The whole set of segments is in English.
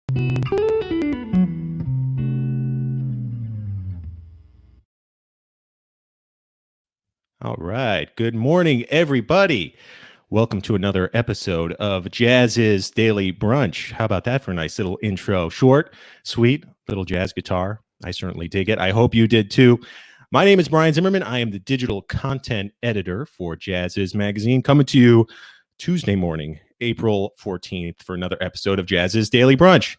All right. Good morning, everybody. Welcome to another episode of Jazziz Daily Brunch. How about that for a nice little intro? Short, sweet, little jazz guitar. I certainly dig it. I hope you did too. My name is Brian Zimmerman. I am the digital content editor for Jazziz Magazine, coming to you Tuesday morning, April 14th, for another episode of Jazziz Daily Brunch.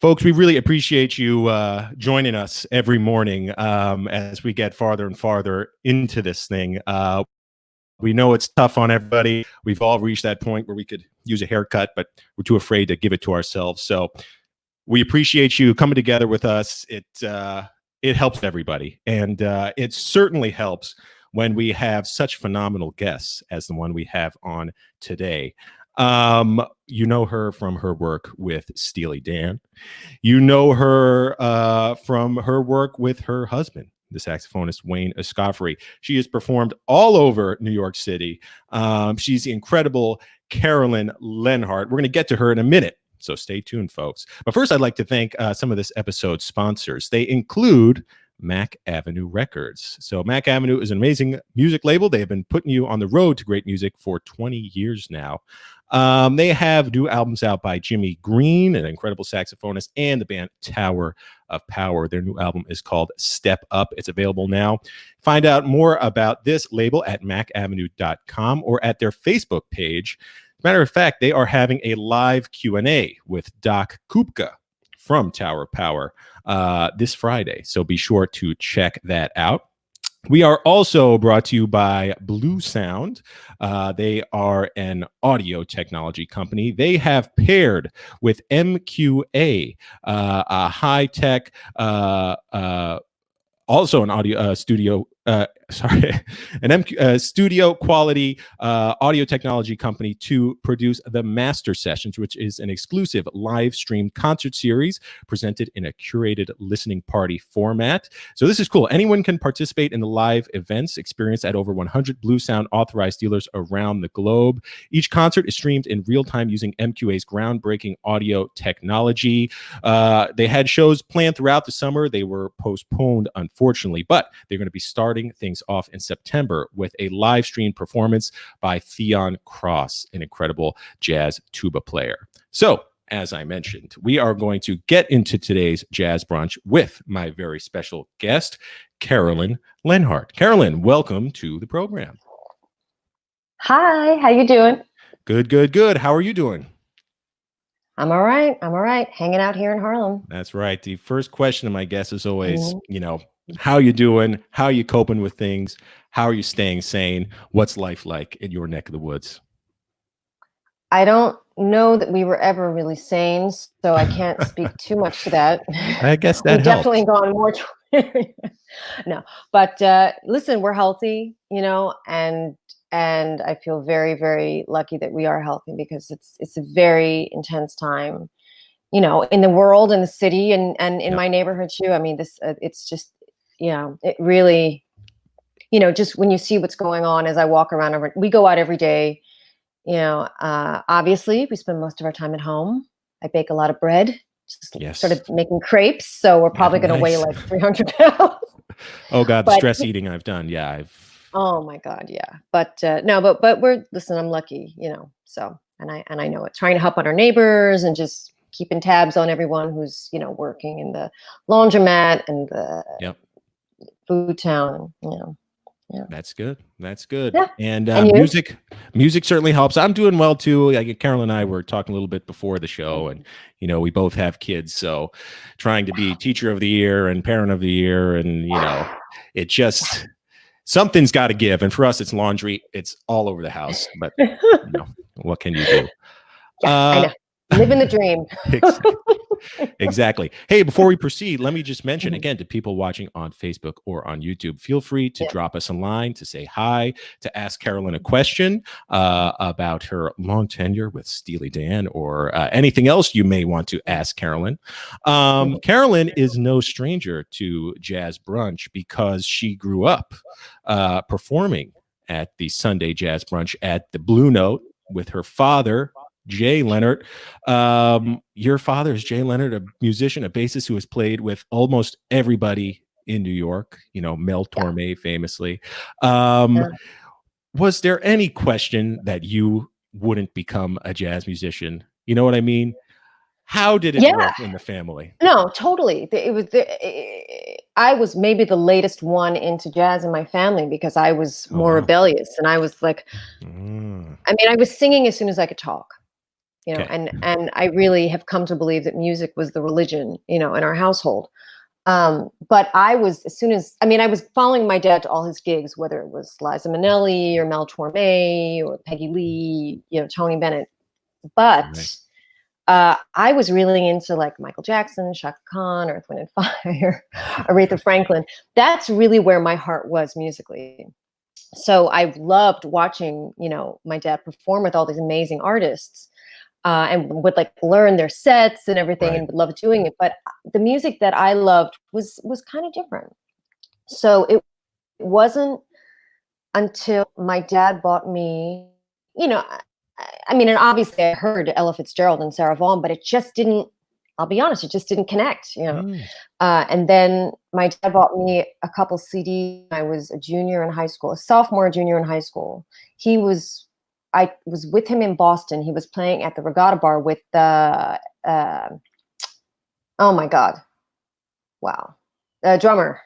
Folks, we really appreciate you joining us every morning as we get farther and farther into this thing. We know it's tough on everybody. We've all reached that point where we could use a haircut, but we're too afraid to give it to ourselves. So we appreciate you coming together with us. It helps everybody. And it certainly helps when we have such phenomenal guests as the one we have on today. You know her from her work with Steely Dan. You know her from her work with her husband, the saxophonist Wayne Escoffery. She has performed all over New York City. She's the incredible Carolyn Leonhart. We're going to get to her in a minute, so stay tuned, folks. But first, I'd like to thank some of this episode's sponsors. They include Mac Avenue Records. So Mac Avenue is an amazing music label. They have been putting you on the road to great music for 20 years now. They have new albums out by Jimmy Green, an incredible saxophonist, and the band Tower of Power. Their new album is called Step Up. It's available now. Find out more about this label at macavenue.com or at their Facebook page. As a matter of fact, they are having a live Q&A with Doc Kupka from Tower of Power this Friday. So be sure to check that out. We are also brought to you by Blue Sound. They are an audio technology company. They have paired with MQA, a high-tech, also an audio studio, studio quality audio technology company to produce the Master Sessions, which is an exclusive live stream concert series presented in a curated listening party format. So this is cool. Anyone can participate in the live events experienced at over 100 Blue Sound authorized dealers around the globe. Each concert is streamed in real time using MQA's groundbreaking audio technology. They had shows planned throughout the summer. They were postponed, unfortunately, but they're going to be starting things off in September with a live stream performance by Theon Cross, an incredible jazz tuba player. So, as I mentioned, we are going to get into today's Jazz Brunch with my very special guest, Carolyn Leonhart. Carolyn, welcome to the program. Hi, how you doing? Good, good, good. How are you doing? I'm all right. Hanging out here in Harlem. That's right. The first question of my guest is always, how you doing? How you coping with things? How are you staying sane? What's life like in your neck of the woods? I don't know that we were ever really sane, so I can't speak too much to that. I guess that We've helps. definitely gone more no, but listen, we're healthy, and I feel very, very lucky that we are healthy because it's a very intense time, in the world, in the city, and in my neighborhood too. I mean, it's just, it really, just when you see what's going on as I walk around, we go out every day, obviously we spend most of our time at home. I bake a lot of bread, started making crepes. So we're probably going to weigh like 300 pounds. Oh God, the stress eating I've done. Yeah. Oh my God. Yeah. But but listen, I'm lucky, so, and I know it, trying to help out our neighbors and just keeping tabs on everyone who's, working in the laundromat and the food town, Yeah. That's good. Yeah. And music certainly helps. I'm doing well too. Like Carolyn and I were talking a little bit before the show, and we both have kids, so trying to be teacher of the year and parent of the year, and it just something's got to give. And for us, it's laundry. It's all over the house. But what can you do? I know. Living the dream. Exactly. Hey, before we proceed, let me just mention again to people watching on Facebook or on YouTube, feel free to drop us a line, to say hi, to ask Carolyn a question about her long tenure with Steely Dan, or anything else you may want to ask Carolyn. Carolyn is no stranger to Jazz Brunch because she grew up performing at the Sunday Jazz Brunch at the Blue Note with her father, Jay Leonhart. Your father is Jay Leonhart, a musician, a bassist who has played with almost everybody in New York, you know, Mel Torme famously. Was there any question that you wouldn't become a jazz musician? You know what I mean? How did it work in the family? No, totally. I was maybe the latest one into jazz in my family because I was more rebellious, and I was like, I mean, I was singing as soon as I could talk, you know, and I really have come to believe that music was the religion, you know, in our household. But I was, I was following my dad to all his gigs, whether it was Liza Minnelli or Mel Torme or Peggy Lee, you know, Tony Bennett. But I was really into like Michael Jackson, Chaka Khan, Earth, Wind and Fire, Aretha Franklin. That's really where my heart was musically. So I loved watching, you know, my dad perform with all these amazing artists. And would like learn their sets and everything, and would love doing it. But the music that I loved was kind of different. So it wasn't until my dad bought me, you know, I mean, and obviously I heard Ella Fitzgerald and Sarah Vaughan, but it just didn't, I'll be honest, it just didn't connect, you know. And then my dad bought me a couple CDs. I was a junior in high school, a sophomore, junior in high school. I was with him in Boston. He was playing at the Regatta Bar with the, oh my God. Wow. Drummer.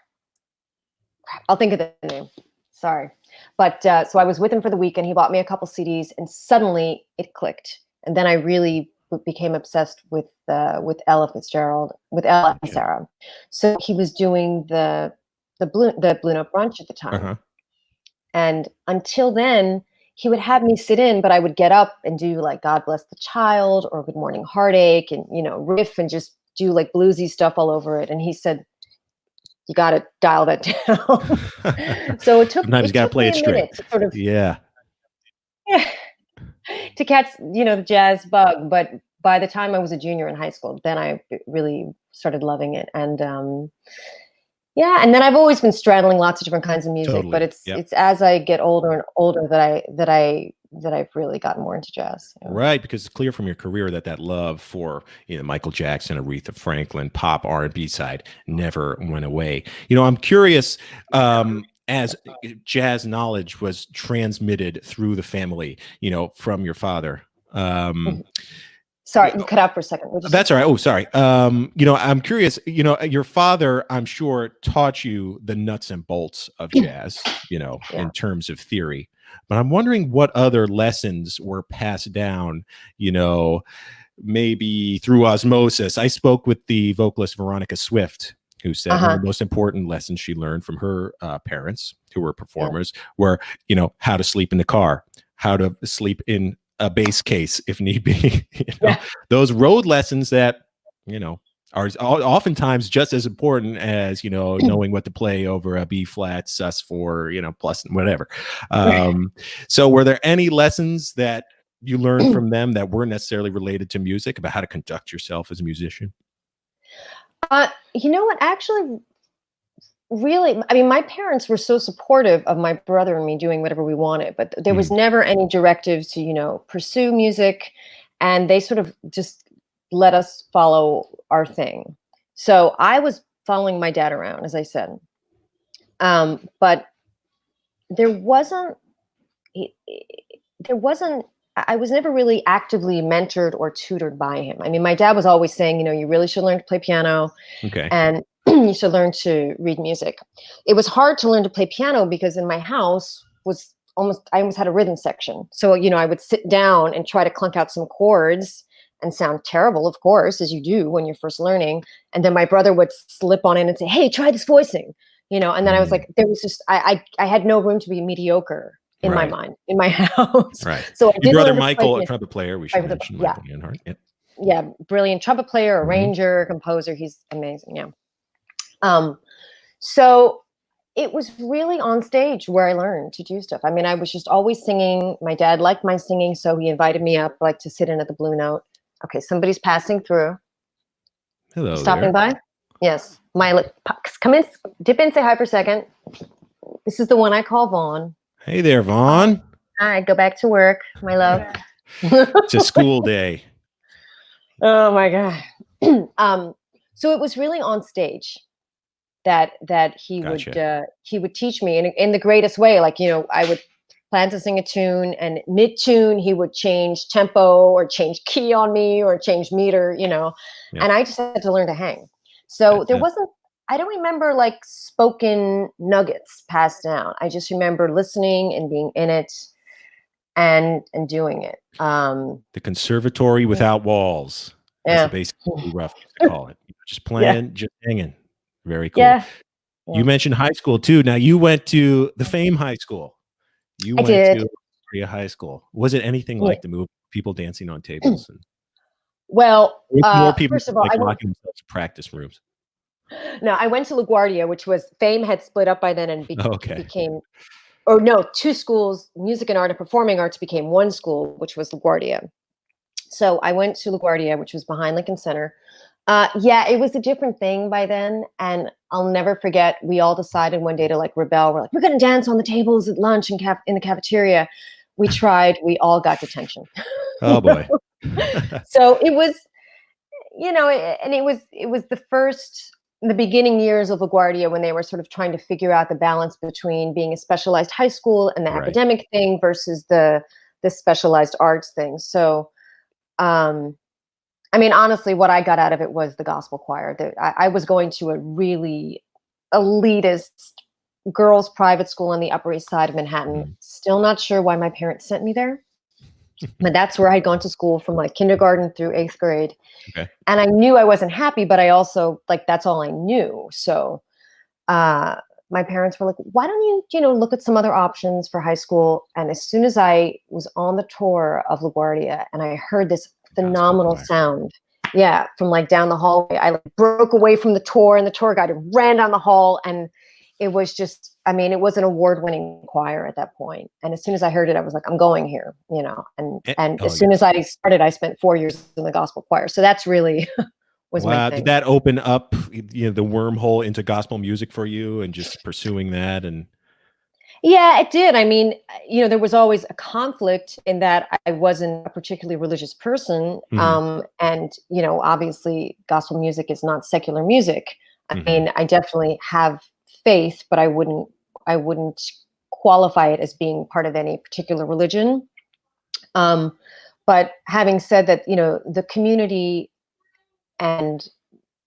I'll think of the name. Sorry. But so I was with him for the weekend. He bought me a couple CDs and suddenly it clicked. And then I really became obsessed with Ella Fitzgerald, with Ella and Sarah. So he was doing the Blue Note Brunch at the time. And until then, he would have me sit in, but I would get up and do like God Bless the Child or Good Morning Heartache and, you know, riff and just do like bluesy stuff all over it. And he said, you got to dial that down. So it took, sometimes you got to play it straight. To sort of, to catch, you know, the jazz bug. But by the time I was a junior in high school, then I really started loving it. And, and then I've always been straddling lots of different kinds of music, but it's as I get older and older that I've really gotten more into jazz. You know? Right, because it's clear from your career that love for, you know, Michael Jackson, Aretha Franklin, pop R&B side never went away. You know, I'm curious, as jazz knowledge was transmitted through the family, you know, from your father. Sorry, you cut out for a second. That's all right. Oh, sorry. You know, I'm curious, you know, your father, I'm sure, taught you the nuts and bolts of jazz, you know, in terms of theory. But I'm wondering what other lessons were passed down, you know, maybe through osmosis. I spoke with the vocalist Veronica Swift, who said one of the most important lessons she learned from her parents, who were performers, were, you know, how to sleep in the car, how to sleep in a bass case if need be. You know, those road lessons that, you know, are oftentimes just as important as, you know, knowing what to play over a B flat, sus4, you know, plus whatever. So were there any lessons that you learned from them that weren't necessarily related to music about how to conduct yourself as a musician? You know what, actually, really, I mean, my parents were so supportive of my brother and me doing whatever we wanted, but there was never any directive to, you know, pursue music. And they sort of just let us follow our thing. So I was following my dad around, as I said. But I was never really actively mentored or tutored by him. I mean, my dad was always saying, you know, you really should learn to play piano. And you should learn to read music. It was hard to learn to play piano because in my house I almost had a rhythm section. So, you know, I would sit down and try to clunk out some chords and sound terrible, of course, as you do when you're first learning. And then my brother would slip on in and say, hey, try this voicing, you know? And then I was like, there was just, I had no room to be mediocre in my mind, in my house. So your brother Michael, a trumpet player, we should mention Michael Leonhart. Yeah, brilliant trumpet player, arranger, composer. He's amazing. So it was really on stage where I learned to do stuff. I mean, I was just always singing. My dad liked my singing, so he invited me up, like, to sit in at the Blue Note. Okay, somebody's passing through. Hello. Stopping by? Yes. Come in, dip in, say hi for a second. This is the one I call Vaughn. Hey there, Vaughn. Hi, go back to work, my love. It's a school day. Oh my God. So it was really on stage that Gotcha. he would teach me in the greatest way. Like, I would plan to sing a tune, and mid tune he would change tempo or change key on me or change meter, Yeah. and I just had to learn to hang. So That's there it. wasn't, I don't remember like spoken nuggets passed down. I just remember listening and being in it and doing it. The conservatory without walls, as the Yeah. basically rough used to call it. Just Yeah. playing, just hanging. Very cool. Yeah. You Yeah. mentioned high school too. Now you went to the Fame High School. You I went did. to Korea High School. Was it anything Yeah. like the movie? People dancing on tables and Well, more people first of all, like locking themselves in practice rooms? no, I went to LaGuardia, which was Fame had split up by then and Okay. became, or no, two schools, music and art and performing arts became one school, which was LaGuardia. So I went to LaGuardia, which was behind Lincoln Center. Yeah, it was a different thing by then. And I'll never forget, we all decided one day to like rebel. We're like, we're going to dance on the tables at lunch and in the cafeteria. We tried, we all got detention. Oh boy. So it was, and it was the first, the beginning years of LaGuardia when they were sort of trying to figure out the balance between being a specialized high school and the Right. academic thing versus the specialized arts thing. So, I mean, honestly, what I got out of it was the gospel choir. I was going to a really elitist girls' private school on the Upper East Side of Manhattan. Mhm. Still not sure why my parents sent me there. But that's where I'd gone to school from like kindergarten through 8th grade. Okay. And I knew I wasn't happy, but I also like, that's all I knew. So my parents were like, why don't you, look at some other options for high school? And as soon as I was on the tour of LaGuardia and I heard this Gospel phenomenal choir. sound, yeah, from like down the hallway, I like broke away from the tour and the tour guide ran down the hall, and it was just, I mean, it was an award-winning choir at that point. And as soon as I heard it, I was like, I'm going here, and Oh as soon yeah. as I started, I spent 4 years in the gospel choir. So that's really was my Wow. thing. Did that open up the wormhole into gospel music for you and just pursuing that? And Yeah, it did. I mean, there was always a conflict in that I wasn't a particularly religious person. Mhm. And, obviously gospel music is not secular music. I Mhm. mean, I definitely have faith, but I wouldn't qualify it as being part of any particular religion. But having said that, the community and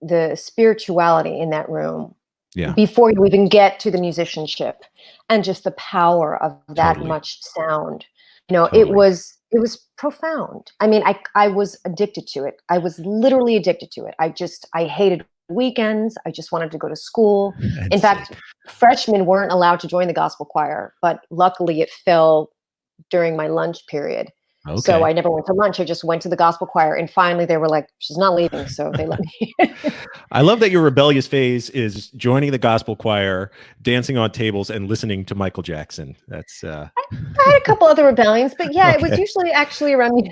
the spirituality in that room Yeah. before you even get to the musicianship and just the power of that Totally. much sound, it Totally. was profound. I mean, I was addicted to it. I was literally addicted to it. I hated weekends. I just wanted to go to school. In That's fact, sick. freshmen weren't allowed to join the gospel choir, but luckily it fell during my lunch period. So I Okay. never went to lunch. I just went to the gospel choir, and finally they were like, she's not leaving, so they let me. I love that your rebellious phase is joining the gospel choir, dancing on tables, and listening to Michael Jackson. That's I had a couple other rebellions, but yeah, it was okay. usually actually around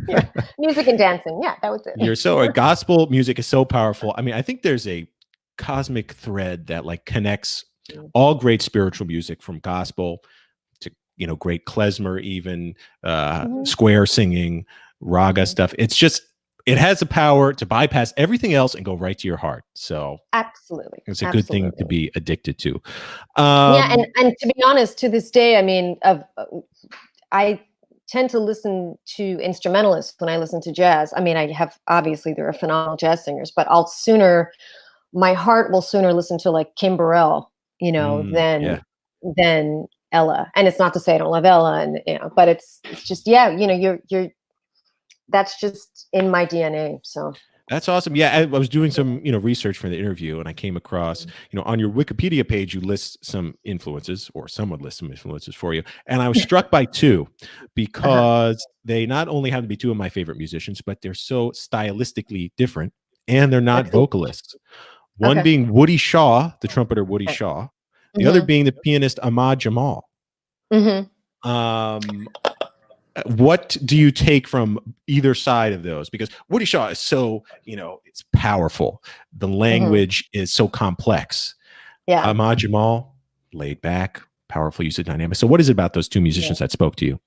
yeah, music and dancing. Yeah, that was You're it. so gospel music is so powerful. I mean, I think there's a cosmic thread that like connects all great spiritual music from gospel to great klezmer, even Mhm. square singing, raga Mhm. stuff. It's just it has the power to bypass everything else and go right to your heart. So Absolutely, it's a good thing to absolutely. be addicted to. Yeah, and Um, to be honest, to this day, I mean, I tend to listen to instrumentalists when I listen to jazz. I mean, I have obviously there are phenomenal jazz singers, but my heart will sooner listen to like Kim Burrell, yeah. than Ella. And it's not to say I don't love Ella, and but it's just, yeah, you're that's just in my DNA. So That's awesome. Yeah, I was doing some, research for the interview, and I came across, on your Wikipedia page, you list some influences, or someone lists some influences for you, and I was struck by two uh-huh. because they not only happen to be two of my favorite musicians, but they're so stylistically different, and they're not Let's see. vocalists. One Okay. being Woody Shaw, the trumpeter Woody Okay. Shaw, the other Mhm. being the pianist Ahmad Jamal. Mhm. Um, what do you take from either side of those? Because Woody Shaw is so, it's powerful. The Mhm. language is so complex. Yeah. Ahmad Jamal, laid back, powerful use of dynamics. So what is it about those two Yeah. musicians that spoke to you?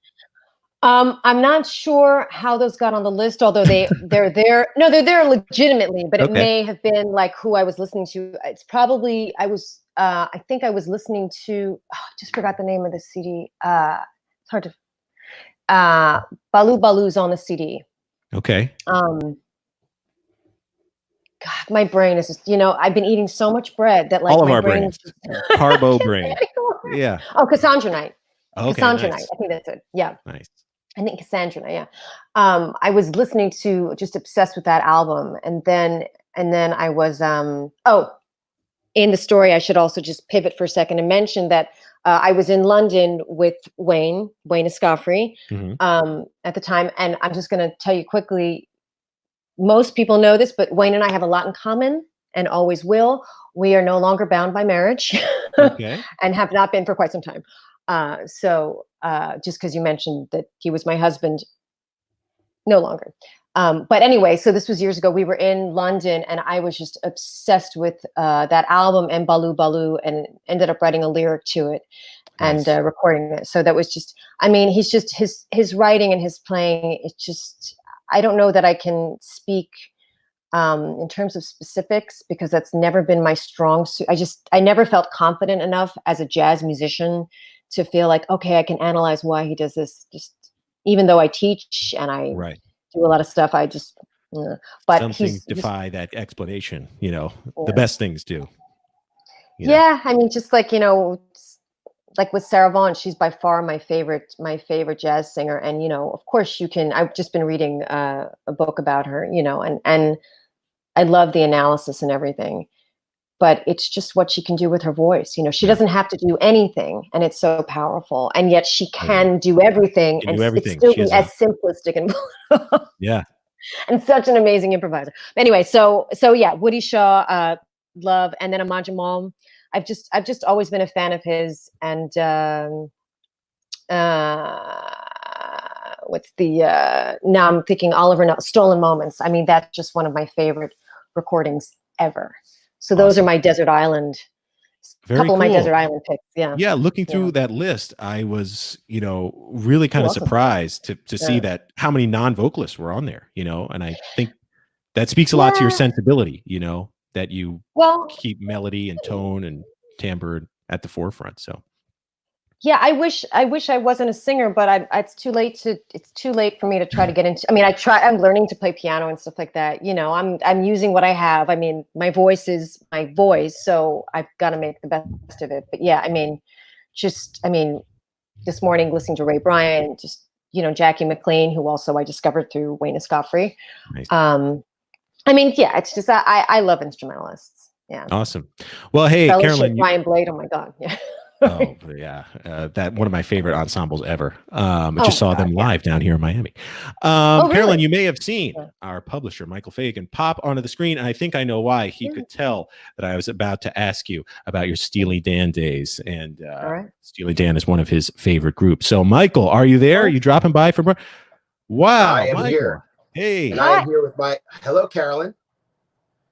I'm not sure how those got on the list, although they're there. No, they're there legitimately, but it Okay. may have been like who I was listening to. It's probably I think I was listening to. I just forgot the name of the CD. It's hard to. Baloo Baloo's on the CD. Okay. God, my brain is just, I've been eating so much bread that like All of my our brain is brains. just Carbo brain. Yeah. Oh, Cassandra Night. Okay. Cassandra Nice. Night. I think that's it. Yeah. Nice. I think Cassandra Night, yeah. I was listening to, just obsessed with that album. And then I was in the story, I should also just pivot for a second and mention that I was in London with Wayne Escoffery, at the time. And I'm just going to tell you quickly, most people know this, but Wayne and I have a lot in common and always will. We are no longer bound by marriage Okay. and have not been for quite some time. So just because you mentioned that he was my husband, no longer. But anyway, so this was years ago. We were in London and I was just obsessed with that album and Baloo Baloo, and ended up writing a lyric to it and Nice. recording it. So that was just, I mean, he's just, his writing and his playing, it's just, I don't know that I can speak in terms of specifics, because that's never been my strong suit. I never felt confident enough as a jazz musician to feel like, okay, I can analyze why he does this. Just even though I teach and I Right. do a lot of stuff, I just, but Some things defy that explanation, the best things do. Yeah. I mean, just like, like with Sarah Vaughan, she's by far my favorite jazz singer. And, of course I've just been reading a book about her, and I love the analysis and everything, but it's just what she can do with her voice. She doesn't have to do anything, and it's so powerful. And yet she can do everything, and it's still be as simplistic and yeah, and such an amazing improviser. Anyway, so yeah, Woody Shaw, love, and then Ahmad Jamal. I've just always been a fan of his, and what's the now I'm thinking Oliver Stolen Moments. I mean, that's just one of my favorite recordings ever. So those are my desert island, couple of my desert island picks. Yeah, looking through that list, I was really kind of surprised to see that how many non-vocalists were on there, and I think that speaks a lot to your sensibility, that you keep melody and tone and timbre at the forefront. So yeah, I wish I wasn't a singer, but it's too late for me to try to get into. I mean, I'm learning to play piano and stuff like that. I'm using what I have. I mean, my voice is my voice, so I've got to make the best of it. But yeah, I mean, this morning listening to Ray Bryant, just Jackie McLean, who also I discovered through Wayne Escoffery. Nice. I mean, yeah, it's just I love instrumentalists. Yeah. Awesome. Well, hey, Carolyn, Brian Blade. Oh my God. Yeah. Oh yeah, that one of my favorite ensembles ever. I just saw them live down here in Miami. Really? Carolyn, you may have seen our publisher Michael Fagan pop onto the screen, and I think I know why. He could tell that I was about to ask you about your Steely Dan days, and Steely Dan is one of his favorite groups. So, Michael, are you there? Are you dropping by for? Wow, I am Michael. here. Hey, and I am here with hello, Carolyn.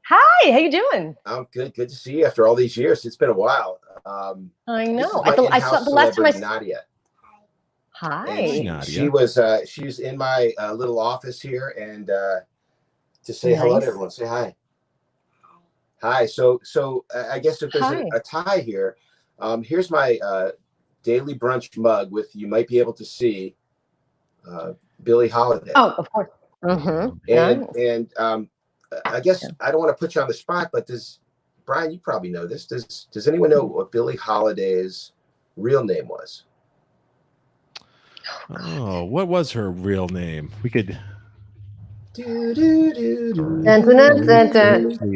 Hi, how you doing? I'm good. Good to see you after all these years. It's been a while. I know. I saw the last time Nadia. Hi, Nadia. She was in my little office here, and to say hello to everyone. Say hi. Hi. So I guess if there's a tie here, here's my daily brunch mug with, you might be able to see, Billie Holiday. Oh, of course. And I guess I don't want to put you on the spot, but Brian, you probably know this. Does anyone know what Billie Holiday's real name was? Oh, what was her real name? We could. The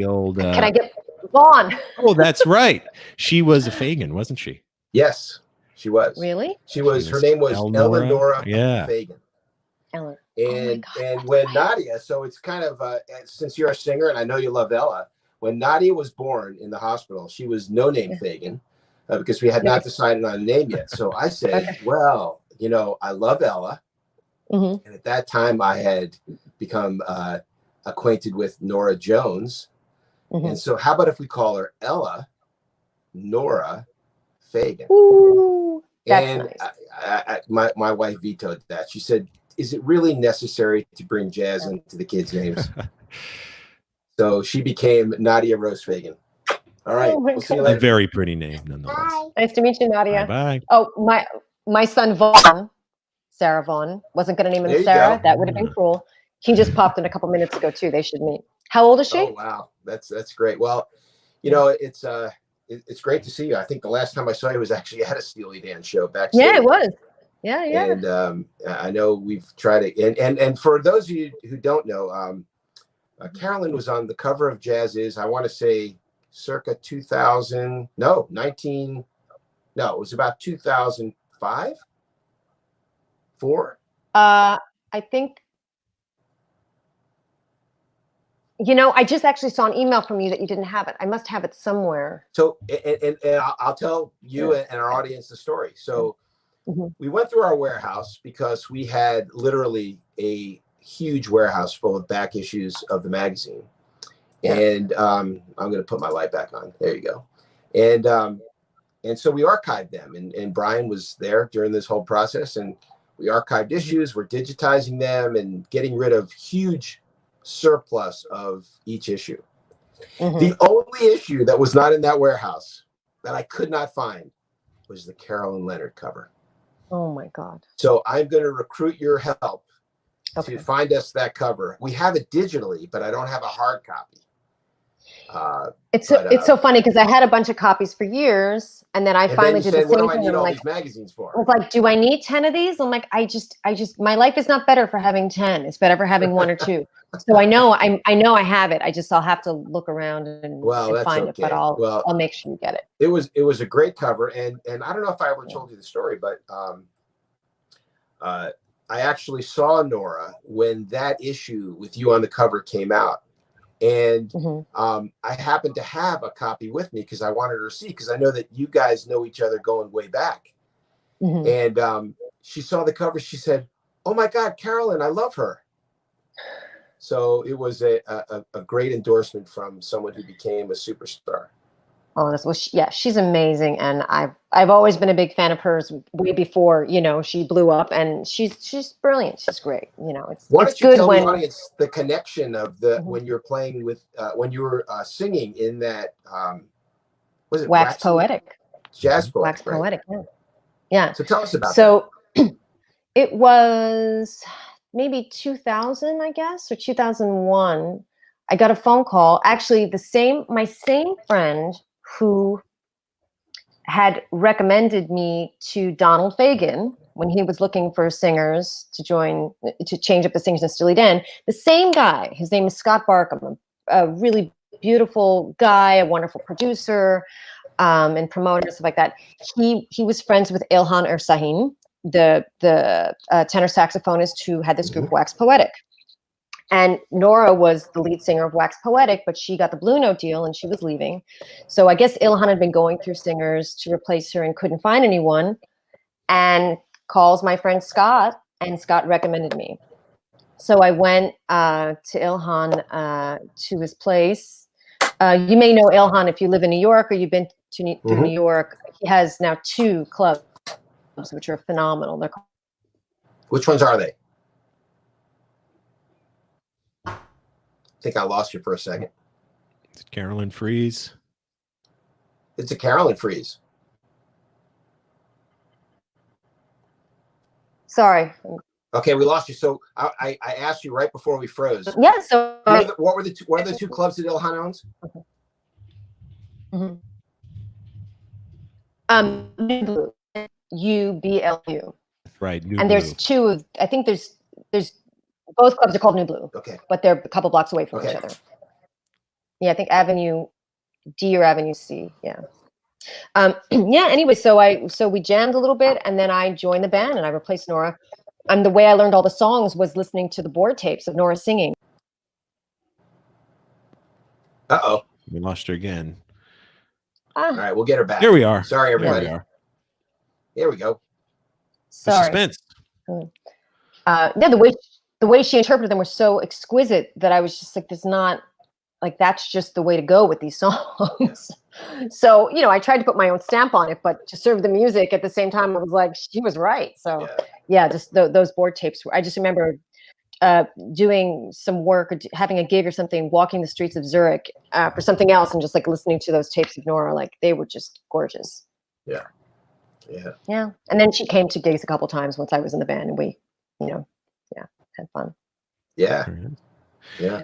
old. Can I get Vaughn? Oh, that's right. She was a Fagan, wasn't she? Yes, she was. Really? She was. Her name was Norah Fagan. Ella. And when Nadia, so it's kind of since you're a singer and I know you love Ella, when Nadia was born in the hospital, she was no name Fagan because we had not decided on a name yet. So I said, well, I love Ella. And at that time I had become acquainted with Norah Jones. And so how about if we call her Ella Norah Fagan? Ooh. That's And nice. my wife vetoed that. She said, "Is it really necessary to bring jazz into the kids' names?" So she became Nadia Rose Fagan. All right, Oh my we'll see you God. A later. very pretty name, nonetheless. Nice to meet you, Nadia. Bye. Oh, my son Vaughn, Sarah Vaughn, wasn't going to name There him you Sarah. go. That would have been cruel. He just popped in a couple minutes ago too. They should meet. How old is she? Oh wow, that's great. Well, you know, it's great to see you. I think the last time I saw you was actually at a Steely Dan show backstage. Yeah, it was. Yeah. And I know we've tried it. And for those of you who don't know, Carolyn was on the cover of Jazziz. I want to say circa 2000. No, 19. No, it was about 2005, 4. I think. You know, I just actually saw an email from you that you didn't have it. I must have it somewhere. So, and I'll tell you and our audience the story. So, we went through our warehouse because we had literally a huge warehouse full of back issues of the magazine. And I'm going to put my light back on. There you go. And so we archived them. And Brian was there during this whole process. And we archived issues. We're digitizing them and getting rid of huge surplus of each issue. The only issue that was not in that warehouse that I could not find was the Carolyn Leonhart cover. Oh my God. So I'm going to recruit your help to find us that cover. We have it digitally, but I don't have a hard copy. It's so funny because I had a bunch of copies for years, and then I finally did the same thing. What do I need all like, these magazines for? I was like, do I need 10 of these? I'm like, I just, my life is not better for having 10. It's better for having 1 or 2. So I know I have it. I'll have to look around and find it, but I'll make sure you get it. It was a great cover, and I don't know if I ever told you the story, but I actually saw Norah when that issue with you on the cover came out, and I happened to have a copy with me because I wanted her to see, because I know that you guys know each other going way back. And she saw the cover. She said, "Oh my God, Carolyn, I love her." So it was a great endorsement from someone who became a superstar. Oh, she's amazing, and I've always been a big fan of hers way before she blew up, and she's brilliant. She's great. Why don't you good tell when the audience the connection of when you're playing with when you were singing in that was it Wax Poetic? Jazz Poetic, Wax Poetic. Yeah. So tell us about that. So it was maybe 2000, I guess, or 2001. I got a phone call. Actually, my same friend who had recommended me to Donald Fagen when he was looking for singers to change up the singers in Steely Dan. The same guy, his name is Scott Barkham, a really beautiful guy, a wonderful producer, and promoter, stuff like that. He was friends with Ilhan Ersahin, the tenor saxophonist who had this group Wax Poetic. And Norah was the lead singer of Wax Poetic, but she got the Blue Note deal and she was leaving. So I guess Ilhan had been going through singers to replace her and couldn't find anyone, and calls my friend Scott, and Scott recommended me. So I went to Ilhan to his place. You may know Ilhan if you live in New York or you've been to through New York. He has now 2 clubs, which are phenomenal. They're called— Which ones are they? I think I lost you for a second. It's Carolyn Freeze. It's a Carolyn Freeze. Sorry. Okay, we lost you. So I asked you right before we froze. Yeah. So what are the 2 clubs that Ilhan owns? New Blue, UBLU. Right. New and Blue. there's 2 of, I think there's both clubs are called New Blue. Okay. But they're a couple blocks away from each other. Yeah, I think Avenue D or Avenue C. Yeah. Yeah. Anyway, so we jammed a little bit, and then I joined the band and I replaced Norah. And the way I learned all the songs was listening to the board tapes of Norah singing. Uh-oh. We lost her again. All right, we'll get her back. Here we are. Sorry, everybody. Here we are. Here we go. Sorry. Suspense. Yeah, the way she interpreted them were so exquisite that I was just like, there's not, like, that's just the way to go with these songs. So, you know, I tried to put my own stamp on it, but to serve the music at the same time, I was like, she was right. So yeah, just those board tapes. I just remember doing some work, or having a gig or something, walking the streets of Zurich for something else, and just like listening to those tapes of Norah, like they were just gorgeous. Yeah. And then she came to gigs a couple times once I was in the band, and we, you know, had fun. Yeah.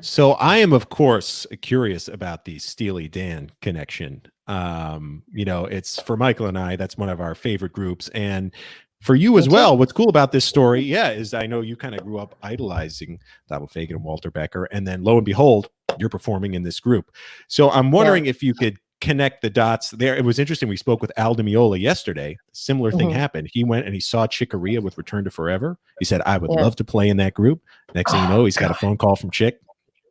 So I am, of course, curious about the Steely Dan connection. You know, it's for Michael and I, that's one of our favorite groups. And for you as well, what's cool about this story, is I know you kind of grew up idolizing Donald Fagen and Walter Becker, and then lo and behold, you're performing in this group. So I'm wondering if you could connect the dots there. It was interesting. We spoke with Al Di Meola yesterday. Similar thing happened. He went and he saw Chick Corea with Return to Forever. He said, I would love to play in that group. Next thing you know, he's got a phone call from Chick,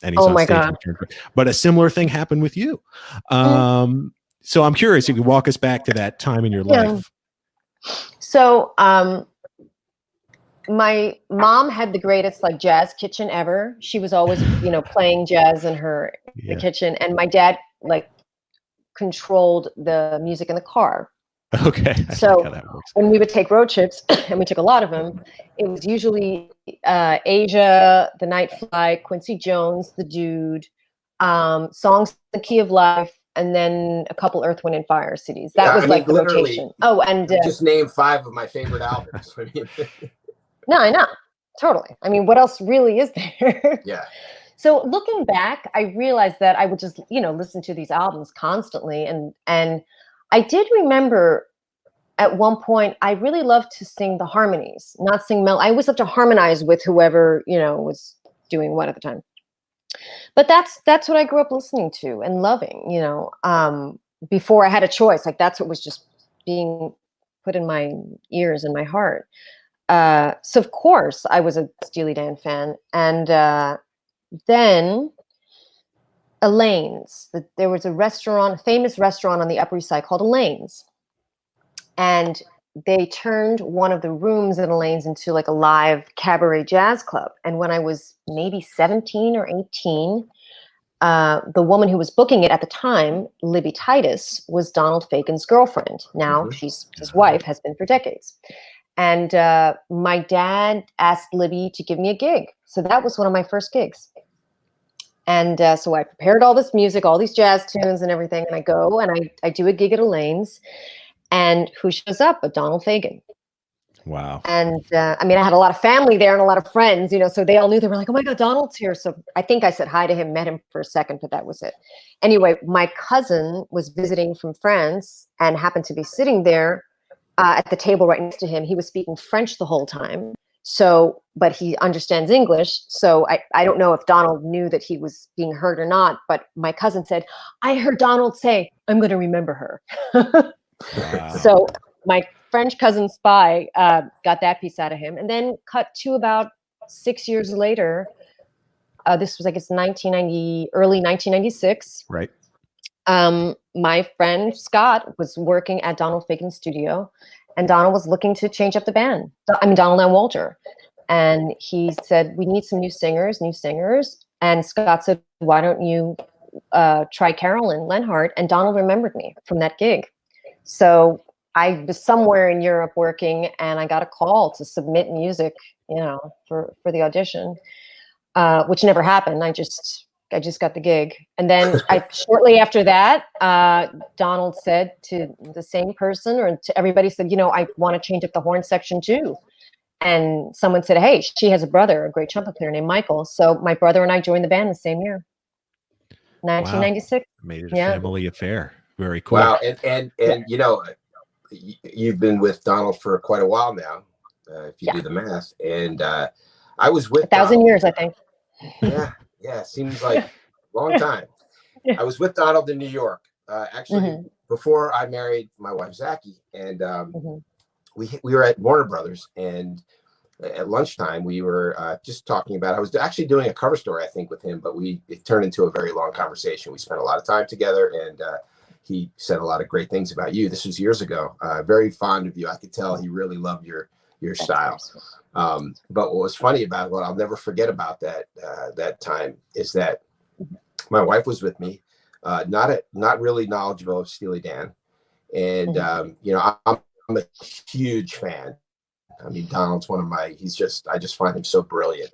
and he's on stage. But a similar thing happened with you. So I'm curious if you could walk us back to that time in your life. So my mom had the greatest like jazz kitchen ever. She was always, you know, playing jazz in the kitchen, and my dad like controlled the music in the car. Okay. So when we would take road trips, and we took a lot of them, it was usually Asia, The Night Flight, Quincy Jones, The Dude, Songs The Key of Life, and then a couple Earth, Wind & Fire CDs. That was like the rotation. Oh, and just name 5 of my favorite albums. No, I know. Totally. I mean, what else really is there? Yeah. So looking back, I realized that I would just, you know, listen to these albums constantly. And I did remember at one point, I really loved to sing the harmonies, not sing I always loved to harmonize with whoever, you know, was doing what at the time. But that's what I grew up listening to and loving, you know, before I had a choice. Like that's what was just being put in my ears and my heart. So of course I was a Steely Dan fan. And then Elaine's, there was a famous restaurant on the Upper East Side called Elaine's. And they turned one of the rooms at Elaine's into like a live cabaret jazz club. And when I was maybe 17 or 18, the woman who was booking it at the time, Libby Titus, was Donald Fagen's girlfriend. Now she's his wife, has been for decades. And my dad asked Libby to give me a gig. So that was one of my first gigs. And so I prepared all this music, all these jazz tunes and everything. And I go and I do a gig at Elaine's. And who shows up but Donald Fagen? Wow. And I mean, I had a lot of family there and a lot of friends, you know, so they all knew. They were like, oh my God, Donald's here. So I think I said hi to him, met him for a second, but that was it. Anyway, my cousin was visiting from France and happened to be sitting there at the table right next to him. He was speaking French the whole time. So, but he understands English. So I don't know if Donald knew that he was being heard or not, but my cousin said, I heard Donald say, I'm going to remember her. Wow. So my French cousin Spy got that piece out of him. And then cut to about 6 years later, this was, I guess, early 1996. Right. My friend Scott was working at Donald Fagen's studio, and Donald was looking to change up the band. I mean, Donald and Walter. And he said, we need some new singers. And Scott said, why don't you try Carolyn Leonhart? And Donald remembered me from that gig. So I was somewhere in Europe working, and I got a call to submit music, you know, for the audition, which never happened. I just got the gig. And then shortly after that, Donald said to the same person, or to everybody, said, you know, I want to change up the horn section too. And someone said, hey, she has a brother, a great trumpet player named Michael. So my brother and I joined the band the same year, 1996. Wow. Made it a family affair. Very cool. Wow. And you know, you've been with Donald for quite a while now, if you do the math. And I was with 1,000 years, I think. Yeah, seems like a long time. I was with Donald in New York, actually, before I married my wife, Zachy. And we were at Warner Brothers, and at lunchtime, we were just talking about, I was actually doing a cover story, I think, with him, but it turned into a very long conversation. We spent a lot of time together, and he said a lot of great things about you. This was years ago. Very fond of you. I could tell he really loved your style. But what was funny about it, what I'll never forget about that time, is that my wife was with me. not really knowledgeable of Steely Dan, and you know, I'm a huge fan. I mean, Donald's one of my. I just find him so brilliant,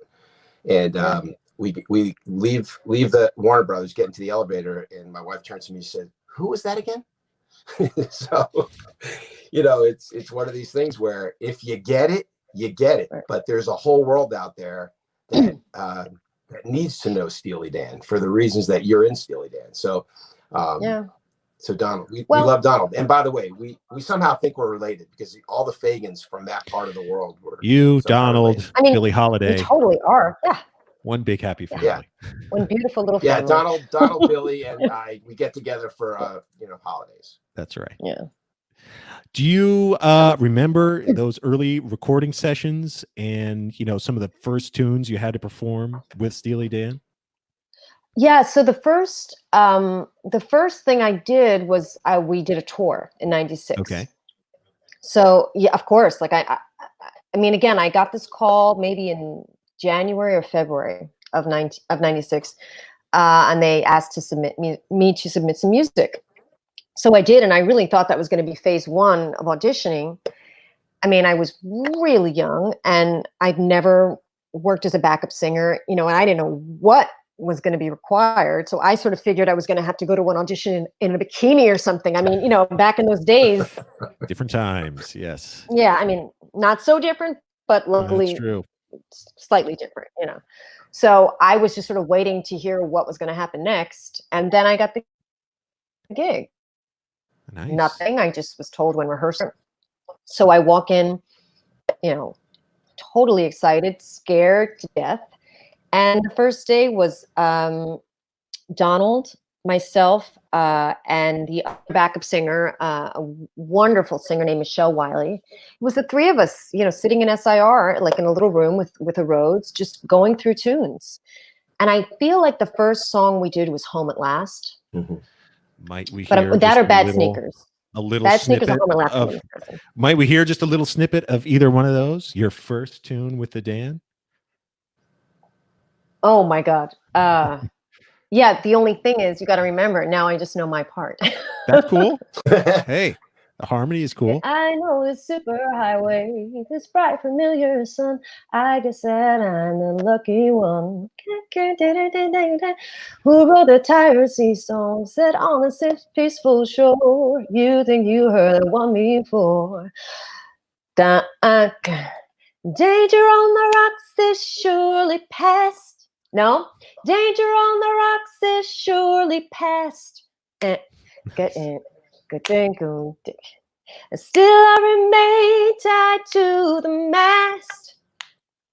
and we leave the Warner Brothers, get into the elevator, and my wife turns to me and said, "Who was that again?" So, you know, it's one of these things where if you get it, you get it. But there's a whole world out there that that needs to know Steely Dan for the reasons that you're in Steely Dan. So, so Donald, we love Donald. And by the way, we somehow think we're related because all the Fagans from that part of the world were Donald, I mean, Billie Holiday. We totally are. Yeah. One big happy family. Yeah. One beautiful little family. Yeah, Donald, Billy, and I, we get together for you know, holidays. That's right. Yeah. Do you remember those early recording sessions and, you know, some of the first tunes you had to perform with Steely Dan? Yeah. So the first thing I did was we did a tour in '96. Okay. So yeah, of course, like I mean, again, I got this call maybe in January or February of '96, and they asked to submit me to submit some music. So I did, and I really thought that was going to be phase one of auditioning. I mean, I was really young, and I'd never worked as a backup singer, you know, and I didn't know what was going to be required. So I sort of figured I was going to have to go to one audition in a bikini or something. I mean, you know, back in those days. Different times, yes. Yeah, I mean, not so different, but luckily that's true. Slightly different, you know. So I was just sort of waiting to hear what was going to happen next. And then I got the gig. Nice. Nothing. I just was told when rehearsing. So I walk in, you know, totally excited, scared to death. And the first day was Donald, myself, and the backup singer, a wonderful singer named Michelle Wiley. It was the three of us, you know, sitting in SIR, like in a little room with a Rhodes, just going through tunes. And I feel like the first song we did was Home at Last. Mm-hmm. Might we hear but that or Bad Sneakers? A little Bad snippet Sneakers or Home at Last. of, might we hear just a little snippet of either one of those? Your first tune with the Dan? Oh my God. Yeah, the only thing is you got to remember, now I just know my part. That's cool. Hey, the harmony is cool. I know it's super highway, this bright familiar sun. I guess that I'm the lucky one. Who wrote the tired sea song, set on a peaceful shore. You think you heard the one before. Danger on the rocks is surely past. No, danger on the rocks is surely past. Still I remain tied to the mast.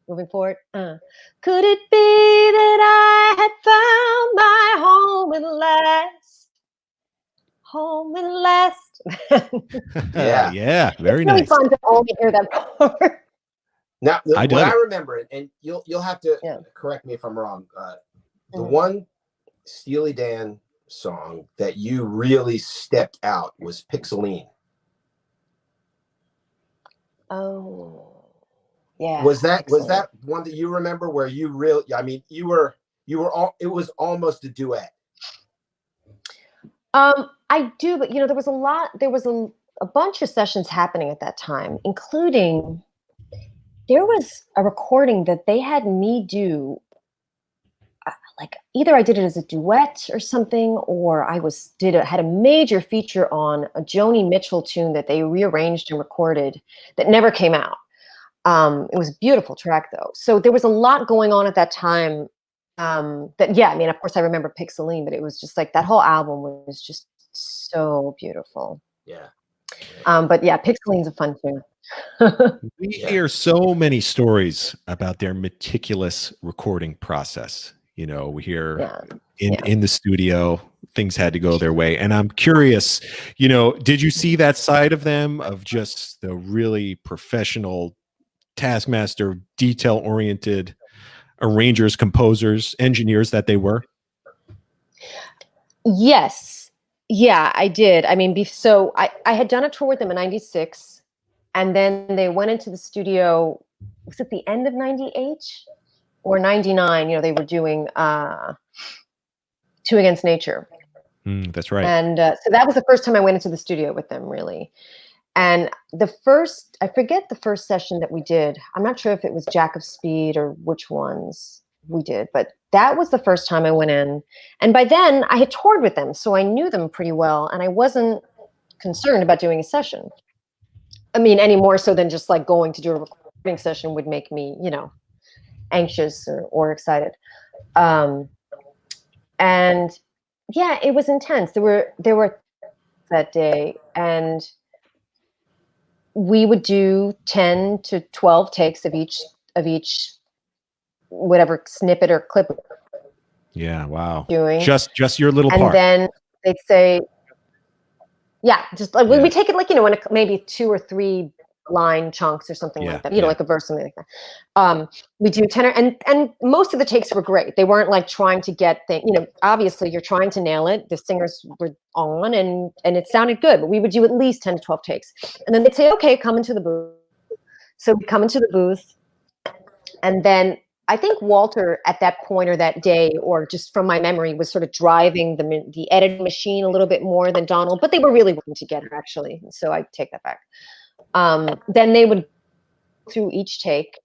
Moving forward. Could it be that I had found my home at last? Home at last. Yeah, very it's really nice. fun to only hear that part. Now, I remember it, and you'll have to correct me if I'm wrong. The one Steely Dan song that you really stepped out was Pixeline. Oh, yeah. Was that one that you remember where you really? I mean, you were all. It was almost a duet. I do, but you know, there was a bunch of sessions happening at that time, including. There was a recording that they had me do, like either I did it as a duet or something, or I had a major feature on a Joni Mitchell tune that they rearranged and recorded that never came out. It was a beautiful track though. So there was a lot going on at that time. I mean, of course I remember Pixeline, but it was just like that whole album was just so beautiful. Yeah. But yeah, Pixeline's a fun tune. We hear so many stories about their meticulous recording process. You know, we hear in the studio, things had to go their way. And I'm curious, you know, did you see that side of them of just the really professional taskmaster, detail-oriented arrangers, composers, engineers that they were? Yes. Yeah, I did. I mean, so I had done a tour with them in '96. And then they went into the studio, was it the end of '98 or '99? You know, they were doing Two Against Nature. That's right. And so that was the first time I went into the studio with them, really. And I forget the first session that we did. I'm not sure if it was Jack of Speed or which ones we did, but that was the first time I went in. And by then I had toured with them, so I knew them pretty well, and I wasn't concerned about doing a session. I mean, any more so than just like going to do a recording session would make me, anxious or excited. And yeah, it was intense. There were that day, and we would do 10 to 12 takes of each whatever snippet or clip. Yeah, wow. Doing just your little and part. then they'd say, yeah, just like we take it like in maybe 2 or 3 line chunks or something like that, like a verse, something like that. We do tenor, and most of the takes were great. They weren't like trying to get things, obviously you're trying to nail it. The singers were on, and it sounded good, but we would do at least 10 to 12 takes. And then they'd say, okay, come into the booth. So we come into the booth, and then I think Walter at that point or that day, or just from my memory, was sort of driving the editing machine a little bit more than Donald, but they were really working together, actually. So I take that back. Then they would go through each take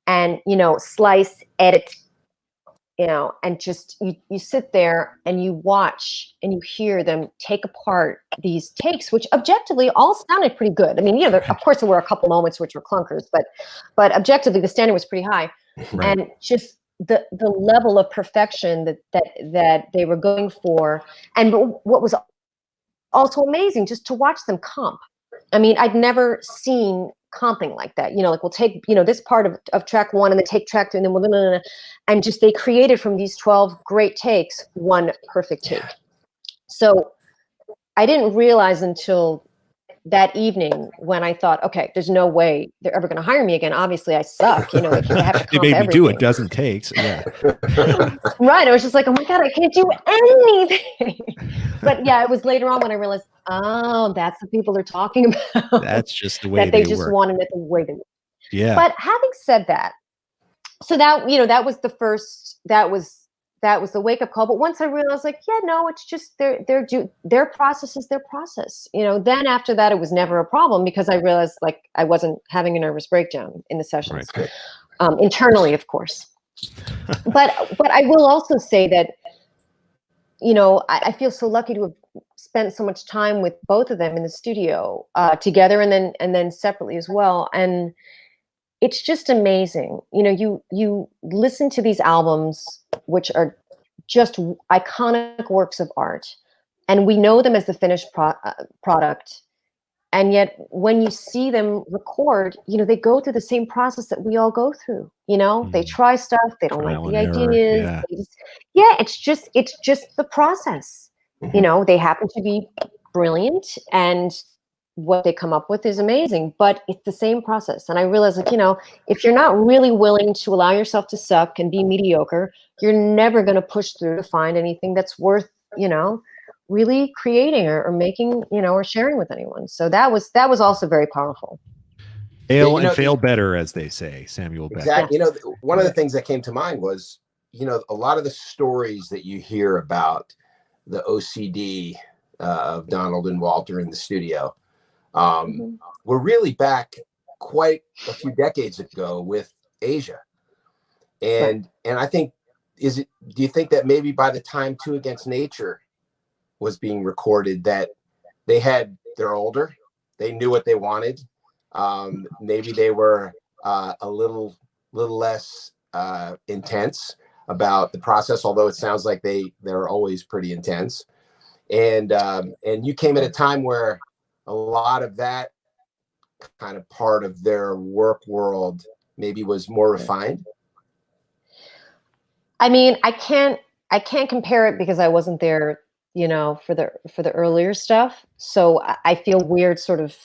and, slice, edit, and just you sit there and you watch and you hear them take apart these takes, which objectively all sounded pretty good. I mean, of course there were a couple moments which were clunkers, but objectively the standard was pretty high. Right. And just the level of perfection that they were going for. And what was also amazing, just to watch them comp. I mean, I'd never seen comping like that. Like we'll take, this part of track 1 and then take track 2 and then and just they created from these 12 great takes one perfect take. So I didn't realize until that evening when I thought, okay, there's no way they're ever going to hire me again. Obviously, I suck. They have to comp they made me everything. do a dozen takes. Yeah. Right. I was just like, oh my God, I can't do anything. But yeah, it was later on when I realized, oh, that's the people they're talking about. That's just the way that they just work. wanted it the way they. Yeah. But having said that, so that that was the first. That was the wake up call. But once I realized, like, yeah, no, it's just their process is their process. Then after that, it was never a problem because I realized like I wasn't having a nervous breakdown in the sessions, right. Internally, of course. but I will also say that, I feel so lucky to have spent so much time with both of them in the studio together and then separately as well. And it's just amazing. You listen to these albums, which are just iconic works of art, and we know them as the finished product. And yet when you see them record, they go through the same process that we all go through. They try stuff, they don't like the ideas. Yeah. It's just the process. They happen to be brilliant, and what they come up with is amazing, but it's the same process. And I realize that, if you're not really willing to allow yourself to suck and be mediocre, you're never going to push through to find anything that's worth, really creating or making, or sharing with anyone. So that was also very powerful. Fail and fail better, as they say, Samuel Beckett. Exactly. One of the things that came to mind was, a lot of the stories that you hear about the OCD of Donald and Walter in the studio were really back quite a few decades ago with Asia. And I think, do you think that maybe by the time Two Against Nature was being recorded, that they're older, they knew what they wanted, maybe they were a little less intense about the process, although it sounds like they're always pretty intense, and you came at a time where a lot of that kind of part of their work world maybe was more refined. I mean, I can't compare it because I wasn't there, for the earlier stuff. So I feel weird sort of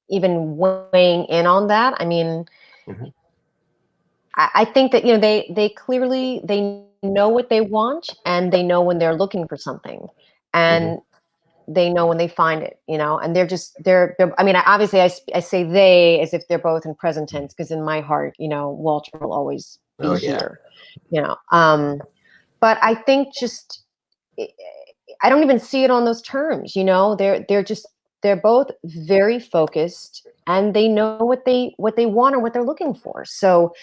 even weighing in on that. I mean, I think that, they clearly, they know what they want, and they know when they're looking for something, and they know when they find it, and they're, I mean, obviously I say they as if they're both in present tense, because in my heart, Walter will always be here, but I think just I don't even see it on those terms. You know, they're both very focused, and they know what they want or what they're looking for. So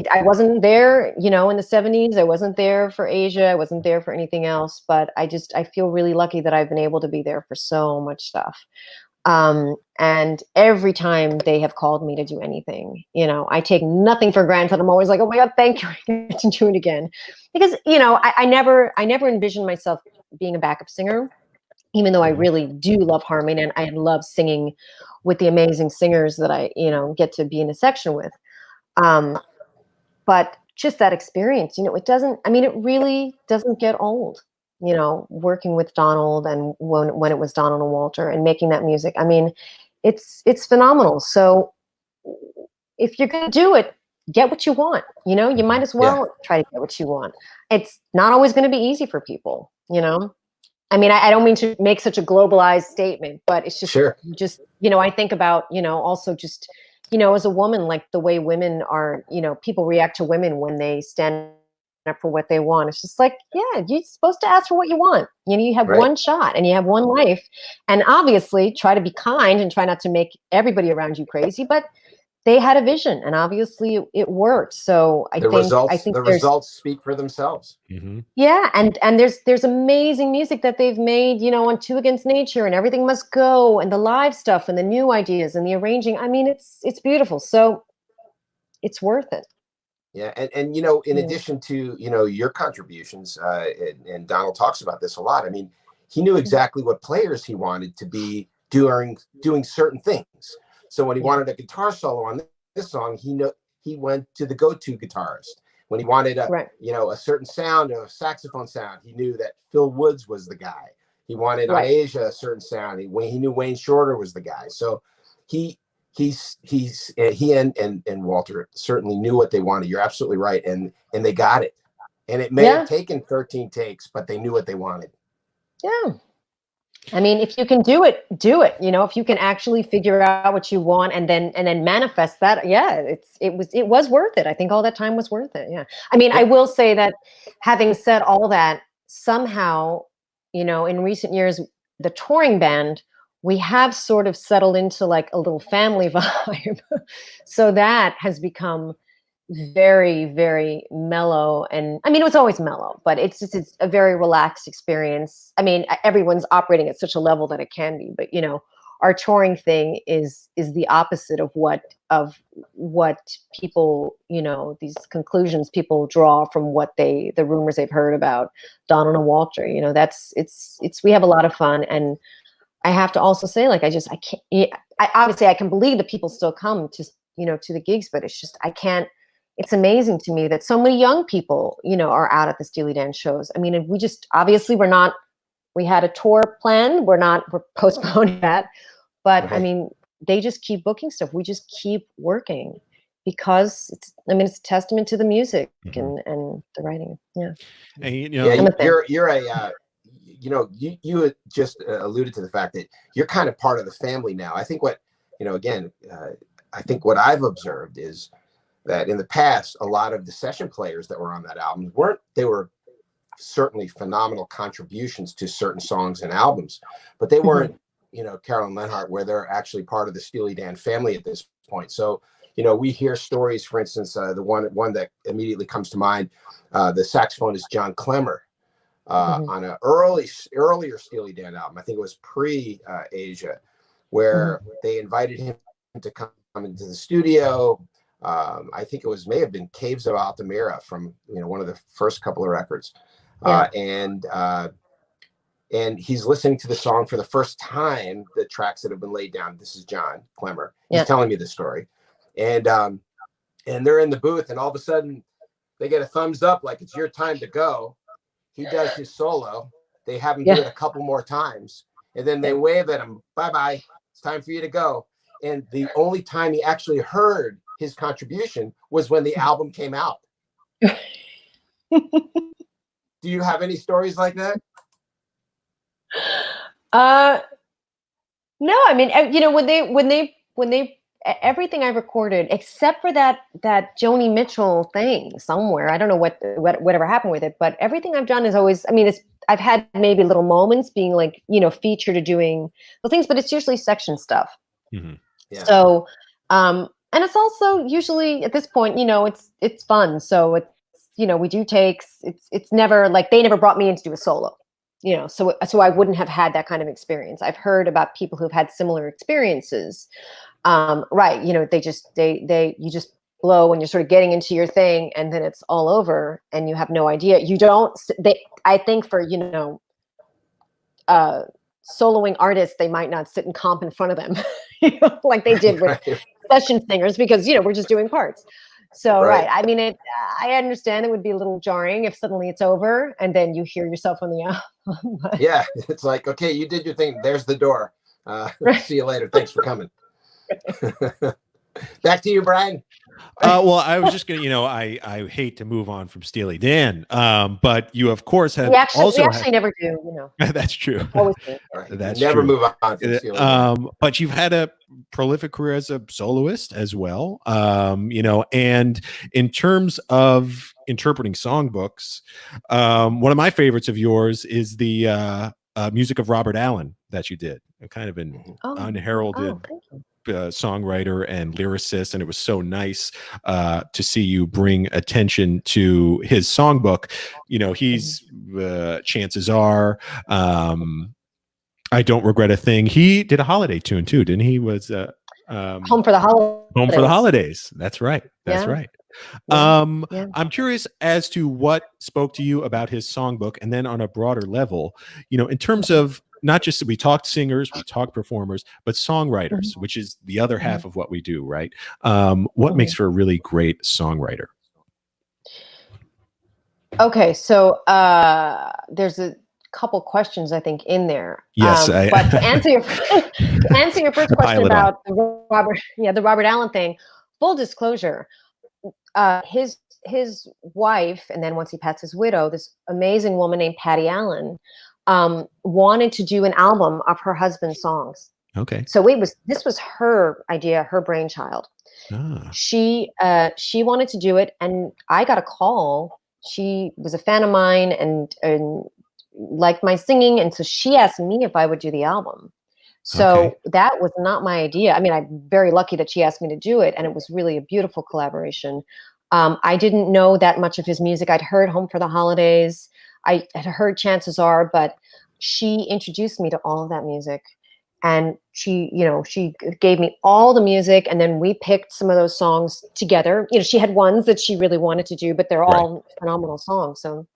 I wasn't there, you know, in the 70s. I wasn't there for Asia. I wasn't there for anything else. But I feel really lucky that I've been able to be there for so much stuff. And every time they have called me to do anything, you know, I take nothing for granted. I'm always like, oh my God, thank you. I get to do it again. Because, you know, I never envisioned myself being a backup singer, even though I really do love harmony and I love singing with the amazing singers that I, you know, get to be in a section with. But just that experience, you know, it really doesn't get old, you know, working with Donald and when it was Donald and Walter and making that music. I mean, it's phenomenal. So if you're going to do it, get what you want, you know, you might as well try to get what you want. It's not always going to be easy for people, you know? I mean, I don't mean to make such a globalized statement, but it's just, you know, I think about, you know, also just, you know, as a woman, like the way women are, you know, people react to women when they stand up for what they want. It's just like, yeah, you're supposed to ask for what you want. You know, you have one shot and you have one life, and obviously try to be kind and try not to make everybody around you crazy, but they had a vision and obviously it worked. So I think the results speak for themselves. Yeah, and there's amazing music that they've made, you know, on Two Against Nature and Everything Must Go and the live stuff and the new ideas and the arranging. I mean, it's beautiful. So it's worth it. Yeah, and you know, in addition to, you know, your contributions, and Donald talks about this a lot. I mean, he knew exactly what players he wanted to be doing certain things. So when he wanted a guitar solo on this song, he went to the go-to guitarist. When he wanted you know, a certain sound, a saxophone sound, he knew that Phil Woods was the guy. He wanted on Asia a certain sound. He knew Wayne Shorter was the guy. So he and Walter certainly knew what they wanted. You're absolutely right, and they got it. And it may have taken 13 takes, but they knew what they wanted. Yeah. I mean, if you can do it, do it. You know, if you can actually figure out what you want and then manifest that, it was worth it. I think all that time was worth it. Yeah. I mean, I will say that having said all that, somehow, you know, in recent years, the touring band, we have sort of settled into like a little family vibe. So that has become very, very mellow. And I mean, it was always mellow, but it's a very relaxed experience. I mean, everyone's operating at such a level that it can be, but you know, our touring thing is the opposite of what people, you know, these conclusions people draw from what the rumors they've heard about Donald and Walter. You know, we have a lot of fun. And I have to also say, like, obviously I can believe that people still come to, you know, to the gigs, but it's just, it's amazing to me that so many young people, you know, are out at the Steely Dan shows. I mean, we had a tour planned. We're postponing that, but I mean, they just keep booking stuff. We just keep working because it's a testament to the music and the writing. Yeah. And, you know, you just alluded to the fact that you're kind of part of the family now. I think I think what I've observed is that in the past, a lot of the session players that were on that album they were certainly phenomenal contributions to certain songs and albums, but they weren't, you know, Carolyn Leonhart, where they're actually part of the Steely Dan family at this point. So, you know, we hear stories, for instance, the one that immediately comes to mind, the saxophonist John Clemmer, on an earlier Steely Dan album. I think it was pre-Asia, where they invited him to come into the studio. I think it may have been Caves of Altamira from, you know, one of the first couple of records. And he's listening to the song for the first time, the tracks that have been laid down. This is John Clemmer. He's telling me the story. And they're in the booth, and all of a sudden they get a thumbs up, like it's your time to go. He does his solo. They have him do it a couple more times, and then they wave at him, bye-bye, it's time for you to go. And the only time he actually heard his contribution was when the album came out. Do you have any stories like that? No, I mean, you know, when they everything I recorded, except for that Joni Mitchell thing somewhere, I don't know whatever happened with it, but everything I've done is always, I mean, I've had maybe little moments being like, you know, featured or doing the things, but it's usually section stuff. Mm-hmm. Yeah. So, and it's also usually at this point, you know, it's fun. So it's, you know, we do takes. It's never like they never brought me in to do a solo, you know. So I wouldn't have had that kind of experience. I've heard about people who've had similar experiences. Right. You know, you just blow when you're sort of getting into your thing, and then it's all over and you have no idea. I think for, you know, soloing artists, they might not sit in comp in front of them, you know, like they did with session singers, because, you know, we're just doing parts. So, right. I mean, I understand it would be a little jarring if suddenly it's over and then you hear yourself on the album. Yeah. It's like, okay, you did your thing. There's the door. See you later. Thanks for coming. Back to you, Brian. Well, I was just gonna, you know, I hate to move on from Steely Dan, but you of course have we actually never do, you know. That's true. Always do. Right. That's never true. move on from Steely Dan. But you've had a prolific career as a soloist as well, you know, and in terms of interpreting songbooks, one of my favorites of yours is the music of Robert Allen that you did, kind of an unheralded songwriter and lyricist, and it was so nice to see you bring attention to his songbook. You know, he's chances are I Don't Regret a Thing. He did a holiday tune too, didn't he? Was Home for the Holidays. Home for the Holidays. That's right. That's right. Yeah. I'm curious as to what spoke to you about his songbook, and then on a broader level, you know, in terms of not just that we talk singers, we talk performers, but songwriters, which is the other half of what we do, right? What makes for a really great songwriter? Okay, so there's a couple questions I think in there. Yes, but to answer your first question about the Robert Allen thing, full disclosure, his wife, and then once he passed, his widow, this amazing woman named Patty Allen, wanted to do an album of her husband's songs. Okay. So this was her idea, her brainchild. She wanted to do it, and I got a call. She was a fan of mine and liked my singing, and so she asked me if I would do the album. So that was not my idea. I mean, I'm very lucky that she asked me to do it, and it was really a beautiful collaboration. I didn't know that much of his music. I'd heard Home for the Holidays. I had heard Chances Are, but she introduced me to all of that music. And she gave me all the music, and then we picked some of those songs together. You know, she had ones that she really wanted to do, but they're all phenomenal songs. So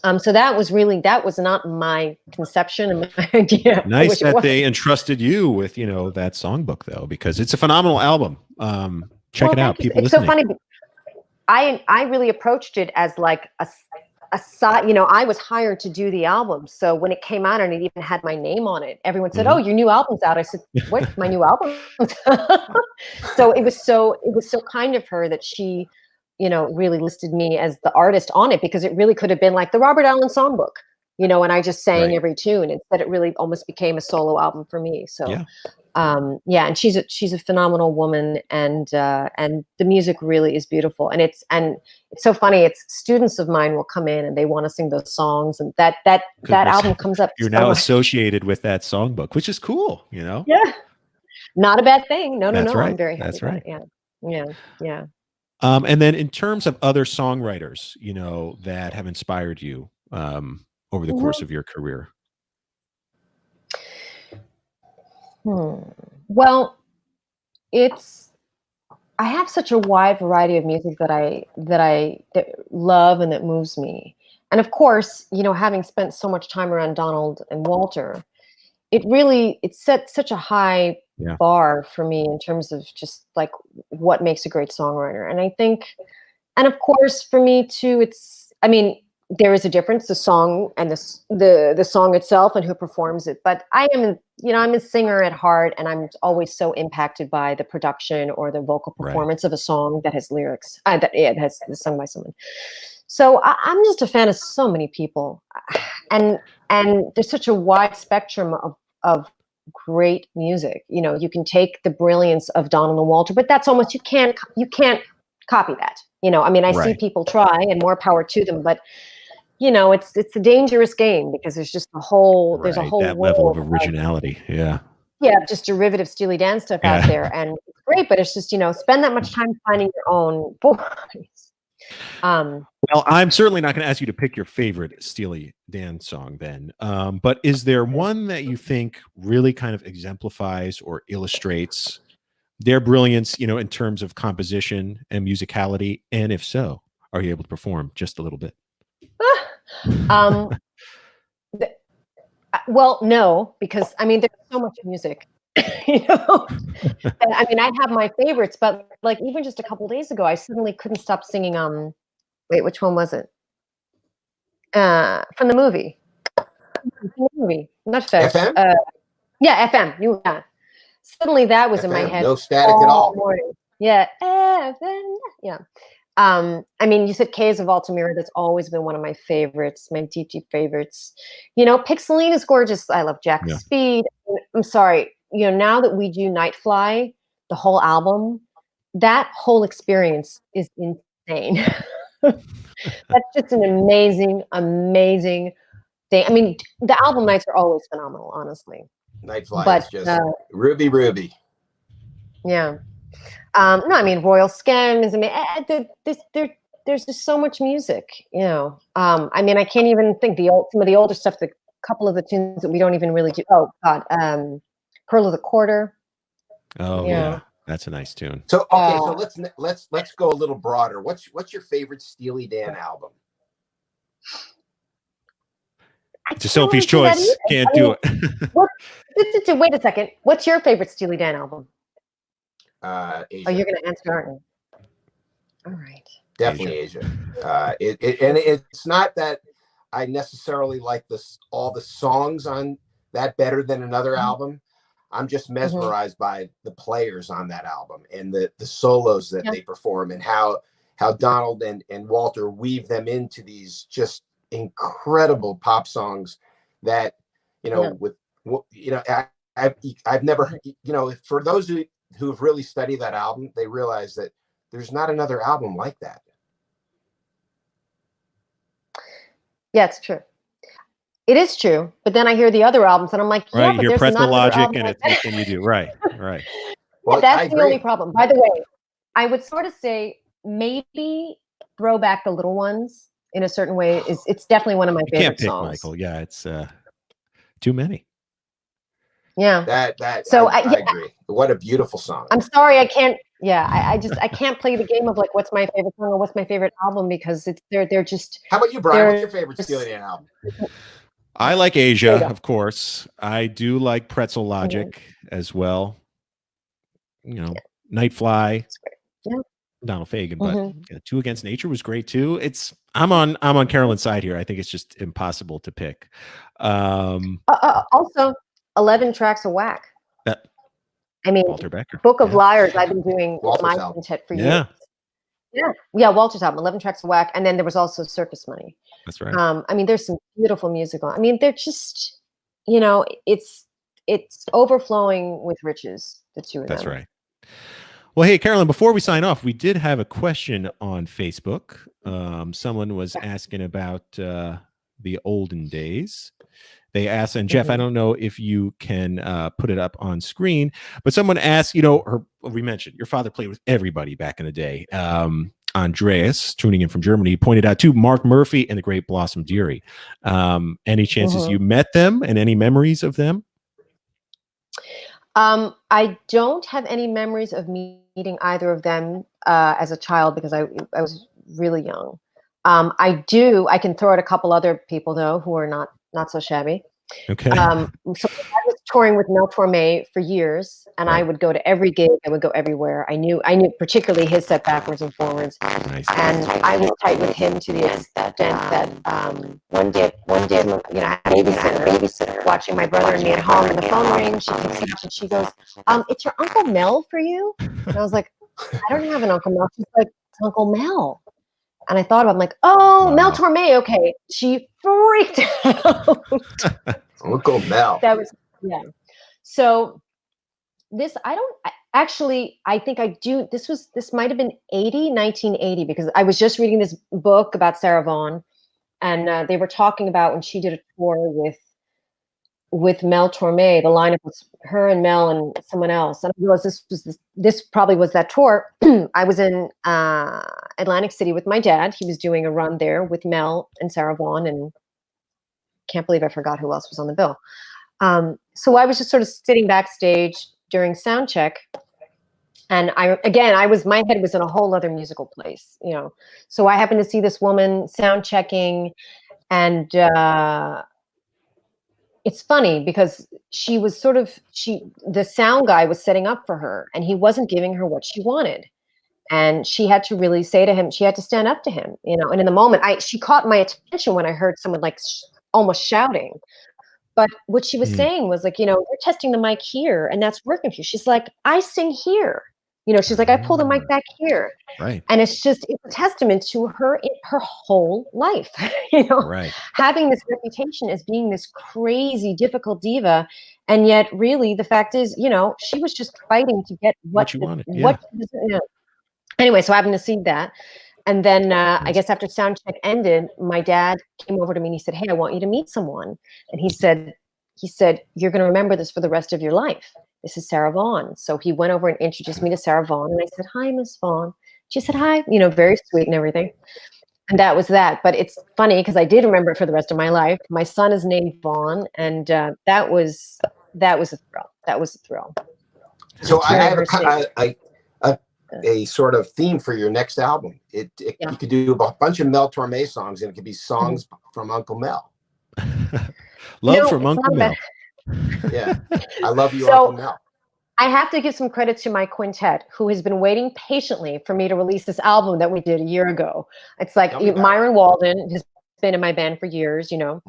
that was not my conception and my idea. Nice that they entrusted you with, you know, that songbook though, because it's a phenomenal album. Check it out. People listening. So funny. I really approached it as like a side, you know, I was hired to do the album. So when it came out and it even had my name on it, everyone said, "Oh, your new album's out." I said, "What? My new album?" So it was so kind of her that she, you know, really listed me as the artist on it, because it really could have been like the Robert Allen Songbook, you know, and I just sang every tune. Instead, it really almost became a solo album for me. So, and she's a phenomenal woman, and the music really is beautiful. And it's so funny. It's students of mine will come in and they want to sing those songs, and that album comes up. You're now associated with that songbook, which is cool, you know? Yeah. Not a bad thing. No. Right. I'm very happy. That's right. Yeah. And then in terms of other songwriters, you know, that have inspired you over the course of your career. Well, I have such a wide variety of music that I love and that moves me. And of course, you know, having spent so much time around Donald and Walter, it set such a high bar for me in terms of just like what makes a great songwriter. And I think, and of course for me too, there is a difference, the song and the song itself and who performs it. But I'm a singer at heart, and I'm always so impacted by the production or the vocal performance of a song that has lyrics, that has sung by someone. So I'm just a fan of so many people, and there's such a wide spectrum of great music. You know, you can take the brilliance of Donald and Walter, but that's almost, you can't copy that. You know, I mean, I see people try, and more power to them, but it's a dangerous game because there's just there's a Right, whole that level of world originality. Yeah. just derivative Steely Dan stuff Yeah. out there, and it's great, but it's just spend that much time finding your own voice. Well, I'm certainly not going to ask you to pick your favorite Steely Dan song then. But is there one that you think really kind of exemplifies or illustrates their brilliance, in terms of composition and musicality? And if so, are you able to perform just a little bit? Well, no, because there's so much music, and I have my favorites, but like even just a couple days ago, I suddenly couldn't stop singing. Wait, which one was it? From the movie. Not Fetch. FM? Yeah, FM. Suddenly that was in my FM, head. no static at all. Morning. Yeah, FM. Yeah. You said Caves of Altamira. That's always been one of my favorites, my deep, deep favorites. Pixeline is gorgeous. I love Jack Speed. I'm sorry. Now that we do Nightfly, the whole album, that whole experience is insane. That's just an amazing, amazing thing. The album nights are always phenomenal, honestly. Nightfly is just Ruby. Yeah. No, Royal Scam is amazing. There's just so much music, I can't even think some of the older stuff, the couple of the tunes that we don't even really do. Oh God, Pearl of the Quarter. Oh yeah, that's a nice tune. So okay, so let's go a little broader. What's your favorite Steely Dan album? It's a Sophie's choice. Can't do it. Wait a second. What's your favorite Steely Dan album? Asia. Oh, you're going to answer, aren't you? All right. Definitely Asia. It's not that I necessarily like all the songs on that better than another album. I'm just mesmerized by the players on that album and the solos that they perform, and how Donald and Walter weave them into these just incredible pop songs that I've never for those who have really studied that album, they realize that there's not another album like that. Yeah, it's true. It is true, but then I hear the other albums and I'm like, right, but you hear there's not Logic album and like it's making you do right. Well, that's the only problem. By the way, I would sort of say maybe Throw Back the Little Ones in a certain way it's definitely one of my favorite songs. Michael. Yeah, it's too many. Yeah. I agree. What a beautiful song. I'm sorry, I can't. Yeah, I can't play the game of like what's my favorite song or what's my favorite album, because they're just. How about you, Brian? What's your favorite Steely Dan album? I like Asia, of course. I do like Pretzel Logic as well. Nightfly. Yeah. Donald Fagen, but Two Against Nature was great too. I'm on Carolyn's side here. I think it's just impossible to pick. Also, 11 Tracks of Whack. Walter Becker. Book of Liars. I've been doing my quintet for years. Yeah. Walter's album, 11 Tracks of Whack, and then there was also Circus Money. That's right. There's some beautiful music on. They're just, it's overflowing with riches. The two of them. That's right. Well, hey, Carolyn, before we sign off, we did have a question on Facebook. Someone was asking about the olden days. They asked, and Jeff, I don't know if you can put it up on screen, but someone asked, we mentioned your father played with everybody back in the day. Andreas, tuning in from Germany, pointed out too, Mark Murphy and the great Blossom Dearie. Any chances you met them and any memories of them? I don't have any memories of meeting either of them as a child because I was really young. I can throw out a couple other people though who are not so shabby. Okay. So I was touring with Mel Torme for years, and I would go to every gig. I would go everywhere. I knew particularly his set backwards and forwards. Nice. And I was tight with him to the extent that one day, I had a babysitter watching my brother and me at home, and the phone rings. She picks it up and she goes, "It's your Uncle Mel for you?" And I was like, "I don't have an Uncle Mel." She's like, "It's Uncle Mel." And I thought about it, I'm like, oh, wow. Mel Torme, okay. She freaked out. Uncle Mel. That was, yeah. So this, I think I do, this might've been 1980, because I was just reading this book about Sarah Vaughan, and they were talking about when she did a tour with Mel Torme. The lineup was her and Mel and someone else. And I realized this probably was that tour. I was in Atlantic City with my dad. He was doing a run there with Mel and Sarah Vaughan, and can't believe I forgot who else was on the bill. So I was just sort of sitting backstage during sound check, and my head was in a whole other musical place, you know. So I happened to see this woman sound checking, and it's funny because she was the sound guy was setting up for her, and he wasn't giving her what she wanted. And she had to really say to him, she had to stand up to him, you know. And in the moment, she caught my attention when I heard someone like almost shouting. But what she was saying was like, you know, you're testing the mic here and that's working for you. She's like, I sing here. You know, she's like, I pull the mic back here. Right. And it's a testament to her whole life, you know, having this reputation as being this crazy, difficult diva. And yet really the fact is, you know, she was just fighting to get what she wanted. Anyway, so I happened to see that. And then I guess after sound check ended, my dad came over to me and he said, hey, I want you to meet someone. And he said, you're going to remember this for the rest of your life. This is Sarah Vaughan. So he went over and introduced me to Sarah Vaughan. And I said, hi, Miss Vaughan. She said, hi, you know, very sweet and everything. And that was that. But it's funny because I did remember it for the rest of my life. My son is named Vaughan. And that was a thrill. That was a thrill. So I have a sort of theme for your next album. You could do a bunch of Mel Torme songs, and it could be songs from Uncle Mel. From Uncle Mel. Yeah, I love you, Uncle Mel. I have to give some credit to my quintet, who has been waiting patiently for me to release this album that we did a year ago. It's like Myron Walden has been in my band for years, you know.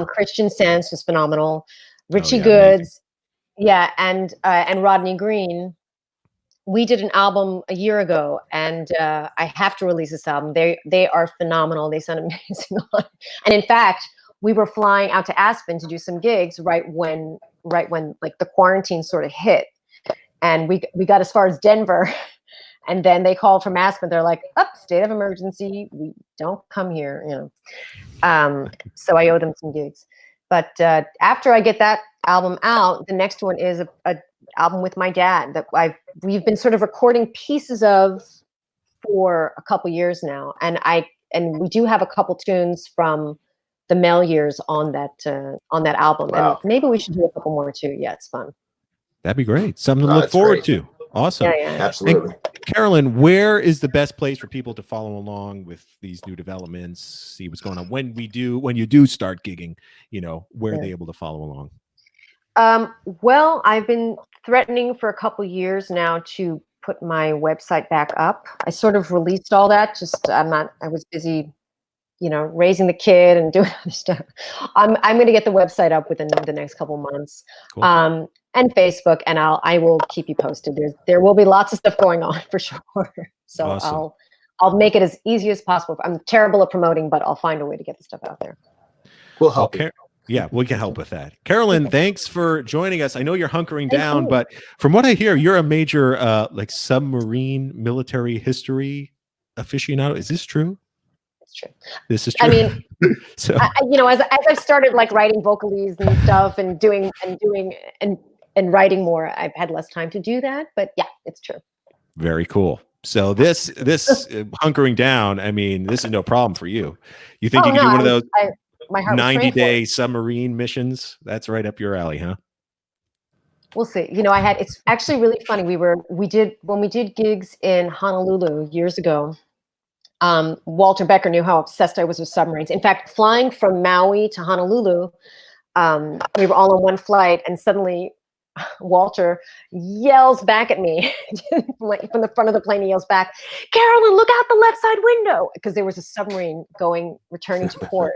Christian Sands was phenomenal. Richie Goods, and Rodney Green. We did an album a year ago, and I have to release this album. They are phenomenal. They sound amazing. And in fact, we were flying out to Aspen to do some gigs right when like the quarantine sort of hit, and we got as far as Denver, and then they called from Aspen. They're like, state of emergency. We don't come here, you know. So I owe them some gigs. But after I get that album out, the next one is a album with my dad that we've been sort of recording pieces of for a couple years now, and we do have a couple tunes from the Mel years on that album. Wow. And maybe we should do a couple more too. Yeah, it's fun. That'd be great. Something to look forward to. Awesome. Yeah. Absolutely. And Carolyn, where is the best place for people to follow along with these new developments, see what's going on when you do start gigging, you know, where are they able to follow along? Well, I've been threatening for a couple years now to put my website back up. I sort of released all that. I was busy, you know, raising the kid and doing other stuff. I'm going to get the website up within the next couple months. Cool. And Facebook, and I will keep you posted. There will be lots of stuff going on for sure. So awesome. I'll make it as easy as possible. I'm terrible at promoting, but I'll find a way to get the stuff out there. We'll help you. Yeah, we can help with that. Carolyn, thanks for joining us. I know you're hunkering down, but from what I hear, you're a major like submarine military history aficionado. Is this true? It's true. This is true. I mean, so you know, as I've started like writing vocalies and stuff and doing and writing more, I've had less time to do that. But yeah, it's true. Very cool. So this hunkering down, I mean, this is no problem for you. You think you can do one of those 90-day submarine missions? That's right up your alley, huh? We'll see. You know, it's actually really funny. When we did gigs in Honolulu years ago, Walter Becker knew how obsessed I was with submarines. In fact, flying from Maui to Honolulu, we were all on one flight, and suddenly Walter yells back at me from the front of the plane. He yells back, "Carolyn, look out the left side window," because there was a submarine returning to port.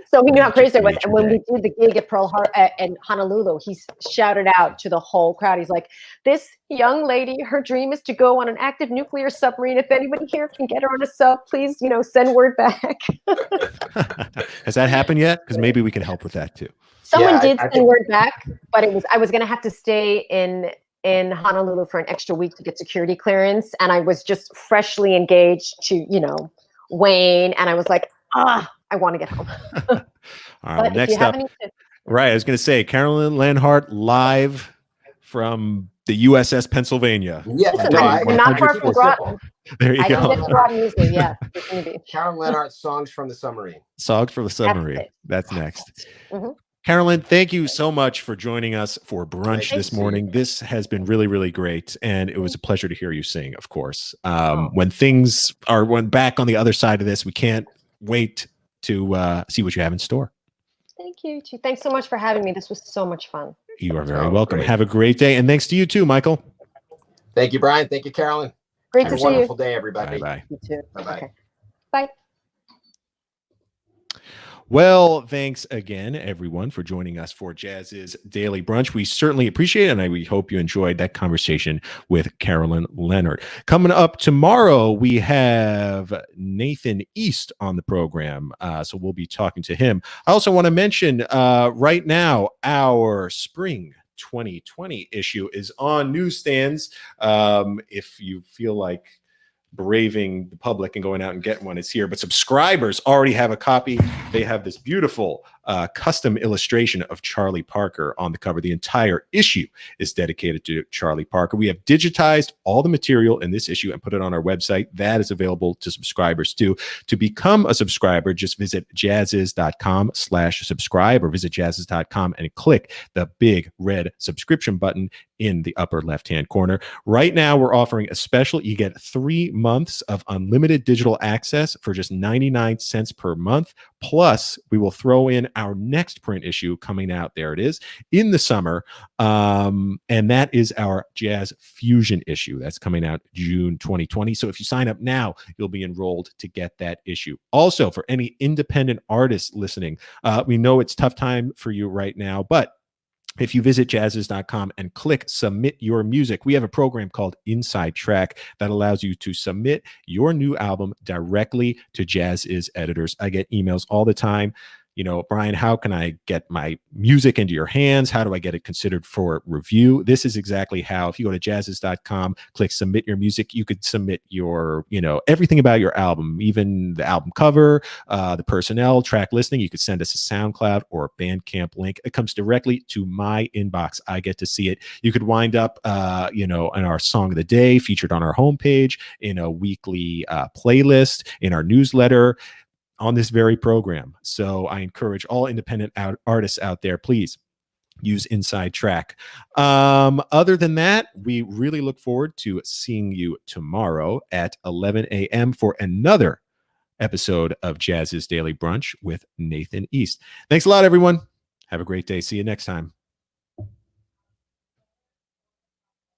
So he knew how crazy I was. And when we did the gig at Pearl Harbor and Honolulu, he shouted out to the whole crowd. He's like, "This young lady, her dream is to go on an active nuclear submarine. If anybody here can get her on a sub, please, you know, send word back." Has that happened yet? Because maybe we can help with that too. Someone did send word back, but I was going to have to stay in Honolulu for an extra week to get security clearance, and I was just freshly engaged to, you know, Wayne, and I was like, I want to get home. All right, well, But if next you have up, any tips, right, I was going to say Carolyn Leonhart live from the USS Pennsylvania. Yes, On no, day I- not far from 140. Groton. There you I can go. get to Groton easily. Yeah, it's gonna be. Carolyn Leonhart, Songs from the Submarine. Songs for the Submarine. it. That's next. Mhm. Carolyn, thank you so much for joining us for brunch Nice this to see you. morning. This has been really, really great. And it was a pleasure to hear you sing, of course. Oh. When things are back on the other side of this, we can't wait to see what you have in store. Thank you. Thanks so much for having me. This was so much fun. You are very Oh, welcome. great. Have a great day. And thanks to you too, Michael. Thank you, Brian. Thank you, Carolyn. Great Have to a see you. wonderful day, everybody. Bye-bye. You too. Bye-bye. Okay. Bye. Well, thanks again, everyone, for joining us for Jazziz Daily Brunch. We certainly appreciate it, and we hope you enjoyed that conversation with Carolyn Leonhart. Coming up tomorrow, we have Nathan East on the program, so we'll be talking to him. I also want to mention right now, our spring 2020 issue is on newsstands. If you feel like braving the public and going out and getting one, is here, but subscribers already have a copy. They have this beautiful custom illustration of Charlie Parker on the cover. The entire issue is dedicated to Charlie Parker. We have digitized all the material in this issue and put it on our website. That is available to subscribers too. To become a subscriber, just visit jazziz.com/subscribe or visit jazziz.com and click the big red subscription button in the upper left-hand corner. Right now, we're offering a special. You get 3 months of unlimited digital access for just 99 cents per month. Plus, we will throw in our next print issue coming out. There it is in the summer. And that is our Jazz Fusion issue. That's coming out June 2020. So if you sign up now, you'll be enrolled to get that issue. Also, for any independent artists listening, we know it's a tough time for you right now, but if you visit jazziz.com and click submit your music, we have a program called Inside Track that allows you to submit your new album directly to Jazziz editors. I get emails all the time. You know, Brian, how can I get my music into your hands? How do I get it considered for review? This is exactly how. If you go to jazziz.com, click submit your music, you could submit your, everything about your album, even the album cover, the personnel, track listing. You could send us a SoundCloud or a Bandcamp link. It comes directly to my inbox. I get to see it. You could wind up, in our song of the day featured on our homepage, in a weekly playlist, in our newsletter, on this very program. So I encourage all independent artists out there, please use Inside Track. Other than that, we really look forward to seeing you tomorrow at 11 a.m. for another episode of Jazziz Daily Brunch with Nathan East. Thanks a lot, everyone. Have a great day. See you next time.